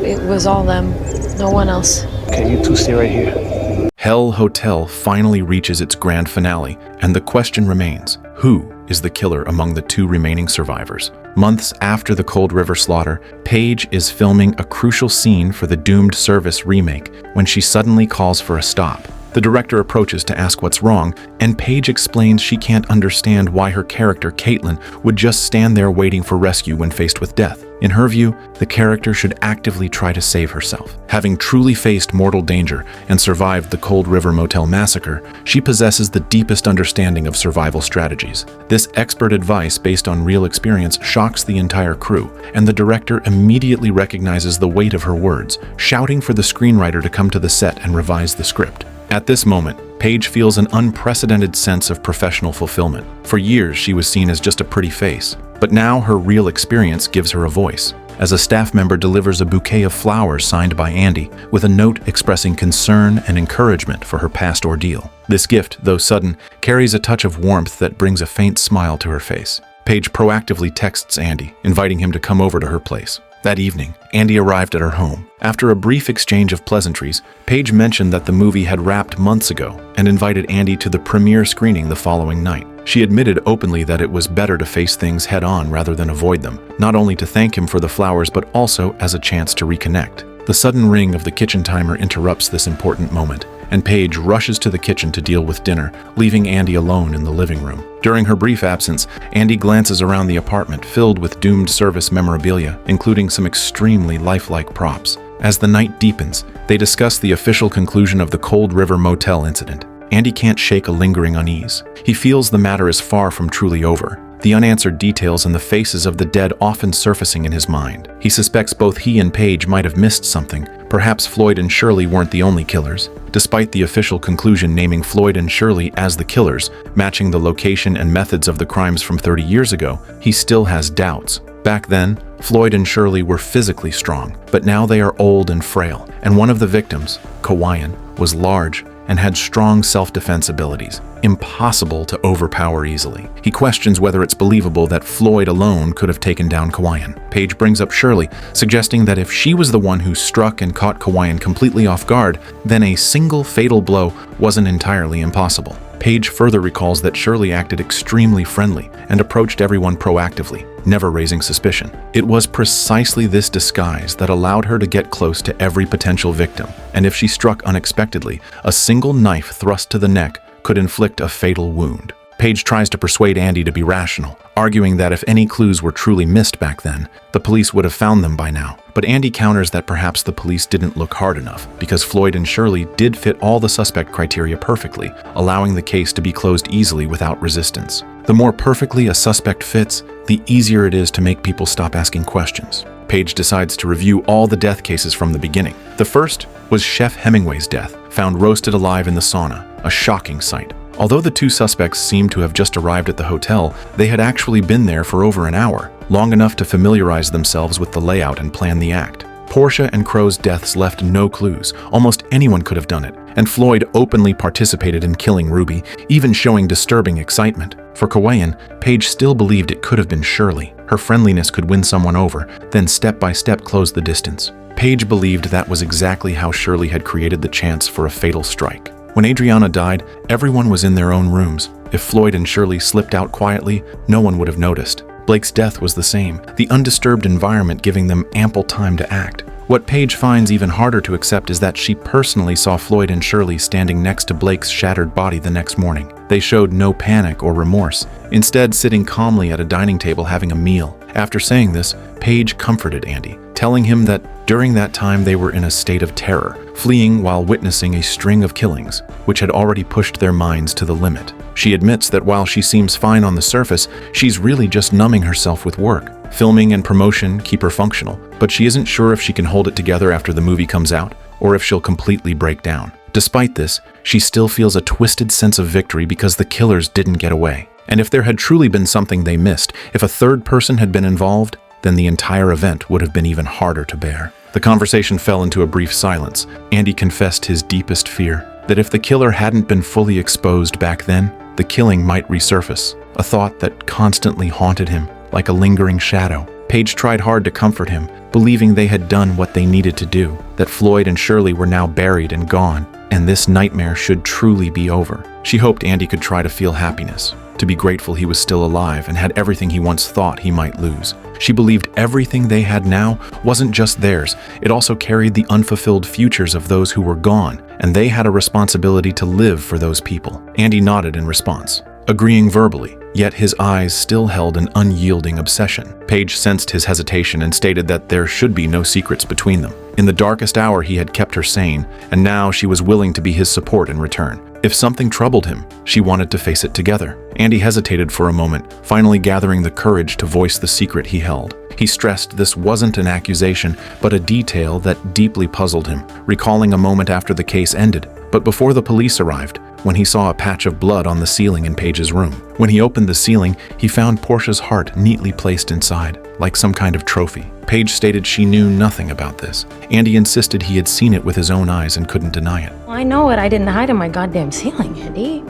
it was all them. No one else. Okay, you two stay right here. Hell Hotel finally reaches its grand finale, and the question remains, who is the killer among the two remaining survivors? Months after the Cold River slaughter, Paige is filming a crucial scene for the doomed Service remake when she suddenly calls for a stop. The director approaches to ask what's wrong, and Paige explains she can't understand why her character, Caitlin, would just stand there waiting for rescue when faced with death. In her view, the character should actively try to save herself. Having truly faced mortal danger and survived the Cold River Motel massacre, she possesses the deepest understanding of survival strategies. This expert advice based on real experience shocks the entire crew, and the director immediately recognizes the weight of her words, shouting for the screenwriter to come to the set and revise the script. At this moment, Paige feels an unprecedented sense of professional fulfillment. For years, she was seen as just a pretty face, but now her real experience gives her a voice. As a staff member delivers a bouquet of flowers signed by Andy, with a note expressing concern and encouragement for her past ordeal. This gift, though sudden, carries a touch of warmth that brings a faint smile to her face. Paige proactively texts Andy, inviting him to come over to her place. That evening, Andy arrived at her home. After a brief exchange of pleasantries, Paige mentioned that the movie had wrapped months ago and invited Andy to the premiere screening the following night. She admitted openly that it was better to face things head-on rather than avoid them, not only to thank him for the flowers but also as a chance to reconnect. The sudden ring of the kitchen timer interrupts this important moment, and Paige rushes to the kitchen to deal with dinner, leaving Andy alone in the living room. During her brief absence, Andy glances around the apartment filled with doomed Service memorabilia, including some extremely lifelike props. As the night deepens, they discuss the official conclusion of the Cold River Motel incident. Andy can't shake a lingering unease. He feels the matter is far from truly over, the unanswered details and the faces of the dead often surfacing in his mind. He suspects both he and Paige might have missed something. Perhaps Floyd and Shirley weren't the only killers. Despite the official conclusion naming Floyd and Shirley as the killers, matching the location and methods of the crimes from 30 years ago, he still has doubts. Back then, Floyd and Shirley were physically strong, but now they are old and frail, and one of the victims, Kawayan, was large and had strong self-defense abilities, impossible to overpower easily. He questions whether it's believable that Floyd alone could have taken down Kawayan. Paige brings up Shirley, suggesting that if she was the one who struck and caught Kawayan completely off guard, then a single fatal blow wasn't entirely impossible. Paige further recalls that Shirley acted extremely friendly and approached everyone proactively, never raising suspicion. It was precisely this disguise that allowed her to get close to every potential victim, and if she struck unexpectedly, a single knife thrust to the neck could inflict a fatal wound. Paige tries to persuade Andy to be rational, arguing that if any clues were truly missed back then, the police would have found them by now. But Andy counters that perhaps the police didn't look hard enough, because Floyd and Shirley did fit all the suspect criteria perfectly, allowing the case to be closed easily without resistance. The more perfectly a suspect fits, the easier it is to make people stop asking questions. Paige decides to review all the death cases from the beginning. The first was Chef Hemingway's death, found roasted alive in the sauna, a shocking sight. Although the two suspects seemed to have just arrived at the hotel, they had actually been there for over an hour, long enough to familiarize themselves with the layout and plan the act. Portia and Crow's deaths left no clues. Almost anyone could have done it, and Floyd openly participated in killing Ruby, even showing disturbing excitement. For Kawayan, Paige still believed it could have been Shirley. Her friendliness could win someone over, then step by step close the distance. Paige believed that was exactly how Shirley had created the chance for a fatal strike. When Adriana died, everyone was in their own rooms. If Floyd and Shirley slipped out quietly, no one would have noticed. Blake's death was the same, the undisturbed environment giving them ample time to act. What Paige finds even harder to accept is that she personally saw Floyd and Shirley standing next to Blake's shattered body the next morning. They showed no panic or remorse, instead sitting calmly at a dining table having a meal. After saying this, Paige comforted Andy, telling him that during that time they were in a state of terror, fleeing while witnessing a string of killings, which had already pushed their minds to the limit. She admits that while she seems fine on the surface, she's really just numbing herself with work. Filming and promotion keep her functional, but she isn't sure if she can hold it together after the movie comes out, or if she'll completely break down. Despite this, she still feels a twisted sense of victory because the killers didn't get away. And if there had truly been something they missed, if a third person had been involved, then the entire event would have been even harder to bear. The conversation fell into a brief silence. Andy confessed his deepest fear, that if the killer hadn't been fully exposed back then, the killing might resurface. a thought that constantly haunted him like a lingering shadow. Paige tried hard to comfort him, believing they had done what they needed to do, that Floyd and Shirley were now buried and gone, and this nightmare should truly be over. She hoped Andy could try to feel happiness, to be grateful he was still alive and had everything he once thought he might lose. She believed everything they had now wasn't just theirs, it also carried the unfulfilled futures of those who were gone, and they had a responsibility to live for those people. Andy nodded in response, agreeing verbally, yet his eyes still held an unyielding obsession. Paige sensed his hesitation and stated that there should be no secrets between them. In the darkest hour he had kept her sane, and now she was willing to be his support in return. If something troubled him, she wanted to face it together. Andy hesitated for a moment, finally gathering the courage to voice the secret he held. He stressed this wasn't an accusation, but a detail that deeply puzzled him, recalling a moment after the case ended, but before the police arrived, when he saw a patch of blood on the ceiling in Paige's room. When he opened the ceiling, he found Portia's heart neatly placed inside, like some kind of trophy. Paige stated she knew nothing about this. Andy insisted he had seen it with his own eyes and couldn't deny it. Well, I know it. I didn't hide in my goddamn ceiling, Andy.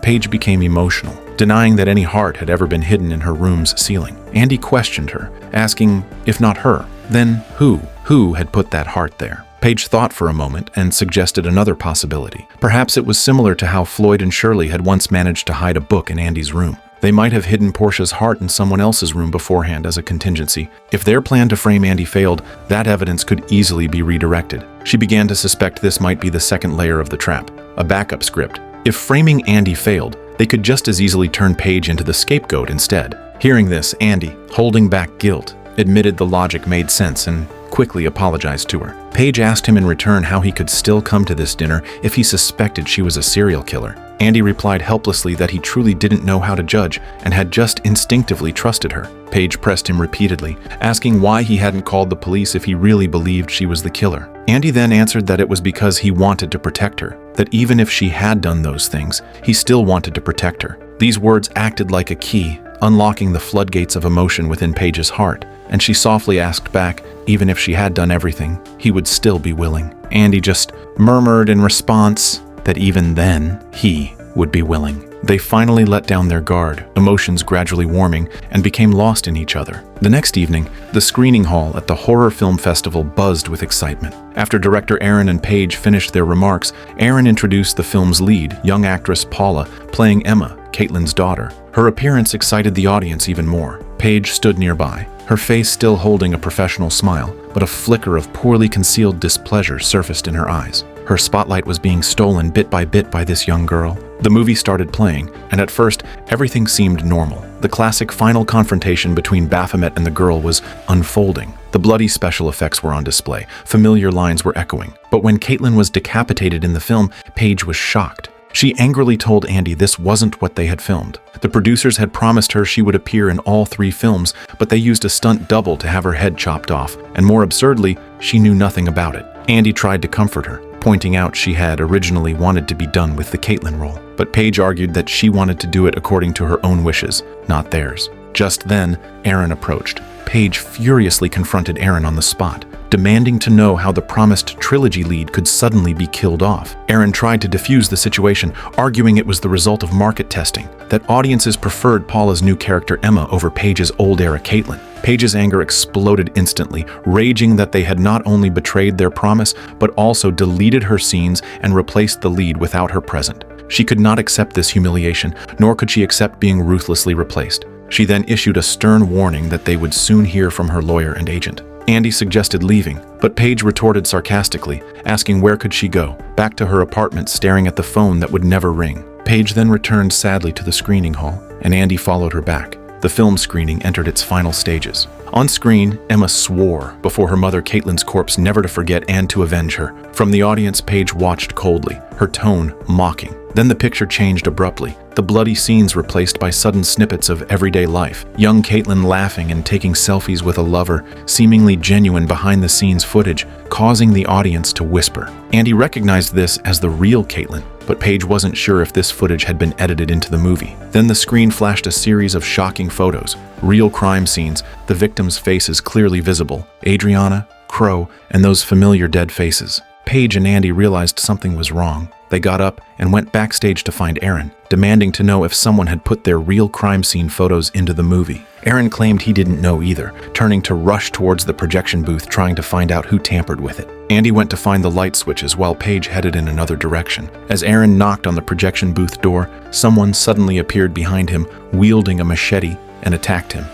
Paige became emotional, denying that any heart had ever been hidden in her room's ceiling. Andy questioned her, asking, if not her, then who? Who had put that heart there? Paige thought for a moment and suggested another possibility. Perhaps it was similar to how Floyd and Shirley had once managed to hide a book in Andy's room. They might have hidden Portia's heart in someone else's room beforehand as a contingency. If their plan to frame Andy failed, that evidence could easily be redirected. She began to suspect this might be the second layer of the trap, a backup script. If framing Andy failed, they could just as easily turn Paige into the scapegoat instead. Hearing this, Andy, holding back guilt, admitted the logic made sense and quickly apologized to her. Paige asked him in return how he could still come to this dinner if he suspected she was a serial killer. Andy replied helplessly that he truly didn't know how to judge and had just instinctively trusted her. Paige pressed him repeatedly, asking why he hadn't called the police if he really believed she was the killer. Andy then answered that it was because he wanted to protect her, that even if she had done those things, he still wanted to protect her. These words acted like a key, unlocking the floodgates of emotion within Paige's heart, and she softly asked back, even if she had done everything, he would still be willing. Andy just murmured in response that even then, he would be willing. They finally let down their guard, emotions gradually warming, and became lost in each other. The next evening, the screening hall at the horror film festival buzzed with excitement. After director Aaron and Paige finished their remarks, Aaron introduced the film's lead, young actress Paula, playing Emma, Caitlin's daughter. Her appearance excited the audience even more. Paige stood nearby, her face still holding a professional smile, but a flicker of poorly concealed displeasure surfaced in her eyes. Her spotlight was being stolen bit by this young girl. The movie started playing, and at first, everything seemed normal. The classic final confrontation between Baphomet and the girl was unfolding. The bloody special effects were on display. Familiar lines were echoing. But when Caitlin was decapitated in the film, Paige was shocked. She angrily told Andy this wasn't what they had filmed. The producers had promised her she would appear in all 3 films, but they used a stunt double to have her head chopped off, and more absurdly, she knew nothing about it. Andy tried to comfort her, pointing out she had originally wanted to be done with the Caitlin role, but Paige argued that she wanted to do it according to her own wishes, not theirs. Just then, Aaron approached. Paige furiously confronted Aaron on the spot, demanding to know how the promised trilogy lead could suddenly be killed off. Aaron tried to defuse the situation, arguing it was the result of market testing, that audiences preferred Paula's new character Emma over Paige's old-era Caitlin. Paige's anger exploded instantly, raging that they had not only betrayed their promise, but also deleted her scenes and replaced the lead without her present. She could not accept this humiliation, nor could she accept being ruthlessly replaced. She then issued a stern warning that they would soon hear from her lawyer and agent. Andy suggested leaving, but Paige retorted sarcastically, asking where could she go, back to her apartment staring at the phone that would never ring. Paige then returned sadly to the screening hall, and Andy followed her back. The film screening entered its final stages. On screen, Emma swore before her mother Caitlin's corpse never to forget and to avenge her. From the audience, Paige watched coldly, her tone mocking. Then the picture changed abruptly, the bloody scenes replaced by sudden snippets of everyday life. Young Caitlin laughing and taking selfies with a lover, seemingly genuine behind-the-scenes footage, causing the audience to whisper. Andy recognized this as the real Caitlin, but Paige wasn't sure if this footage had been edited into the movie. Then the screen flashed a series of shocking photos, real crime scenes, the victims' faces clearly visible, Adriana, Crow, and those familiar dead faces. Paige and Andy realized something was wrong. They got up and went backstage to find Aaron, demanding to know if someone had put their real crime scene photos into the movie. Aaron claimed he didn't know either, turning to rush towards the projection booth trying to find out who tampered with it. Andy went to find the light switches while Paige headed in another direction. As Aaron knocked on the projection booth door, someone suddenly appeared behind him, wielding a machete, and attacked him.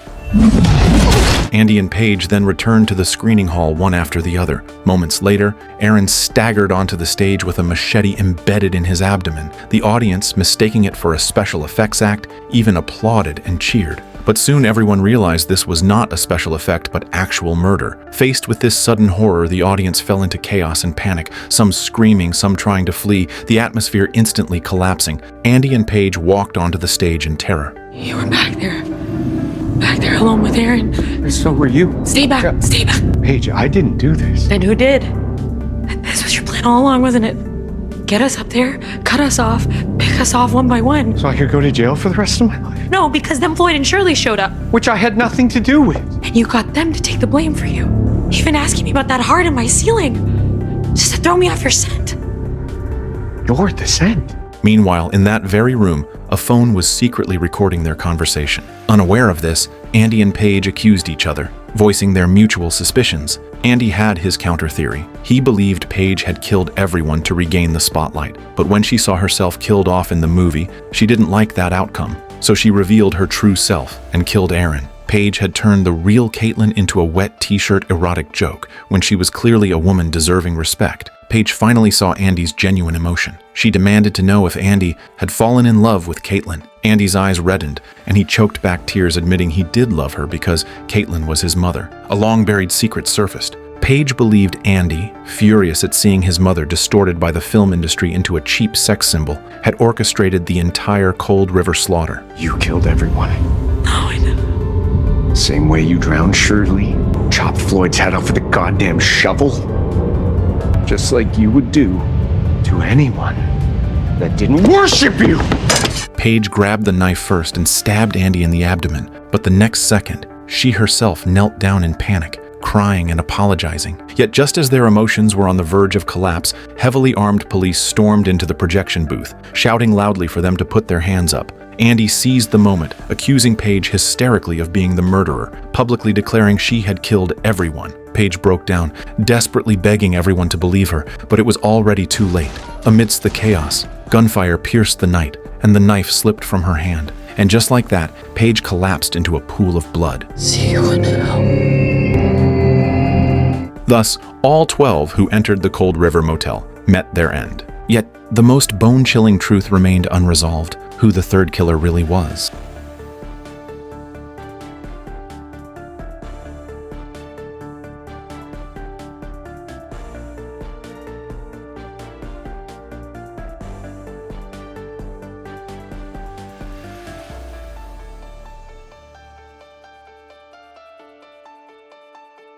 Andy and Paige then returned to the screening hall one after the other. Moments later, Aaron staggered onto the stage with a machete embedded in his abdomen. The audience, mistaking it for a special effects act, even applauded and cheered. But soon everyone realized this was not a special effect but actual murder. Faced with this sudden horror, the audience fell into chaos and panic, some screaming, some trying to flee, the atmosphere instantly collapsing. Andy and Paige walked onto the stage in terror. You were back there alone with Aaron. So were you. Stay back, stay back. Paige, I didn't do this. Then who did? This was your plan all along, wasn't it? Get us up there, cut us off, pick us off one by one. So I could go to jail for the rest of my life? No, because then Floyd and Shirley showed up. Which I had nothing to do with. And you got them to take the blame for you. Even asking me about that heart in my ceiling. Just to throw me off your scent. You're the scent. Meanwhile, in that very room, a phone was secretly recording their conversation. Unaware of this, Andy and Paige accused each other, voicing their mutual suspicions. Andy had his counter theory. He believed Paige had killed everyone to regain the spotlight, but when she saw herself killed off in the movie, she didn't like that outcome. So she revealed her true self and killed Aaron. Paige had turned the real Caitlin into a wet t-shirt erotic joke when she was clearly a woman deserving respect. Paige finally saw Andy's genuine emotion. She demanded to know if Andy had fallen in love with Caitlin. Andy's eyes reddened, and he choked back tears, admitting he did love her because Caitlin was his mother. A long-buried secret surfaced. Paige believed Andy, furious at seeing his mother distorted by the film industry into a cheap sex symbol, had orchestrated the entire Cold River slaughter. You killed everyone. No, I didn't. Same way you drowned Shirley, chopped Floyd's head off with a goddamn shovel. Just like you would do to anyone that didn't worship you. Paige grabbed the knife first and stabbed Andy in the abdomen, but the next second, she herself knelt down in panic, crying and apologizing. Yet just as their emotions were on the verge of collapse, heavily armed police stormed into the projection booth, shouting loudly for them to put their hands up. Andy seized the moment, accusing Paige hysterically of being the murderer, publicly declaring she had killed everyone. Paige broke down, desperately begging everyone to believe her, but it was already too late. Amidst the chaos, gunfire pierced the night, and the knife slipped from her hand. And just like that, Paige collapsed into a pool of blood. See you in hell. Thus, all 12 who entered the Cold River Motel met their end. Yet, the most bone-chilling truth remained unresolved: who the third killer really was.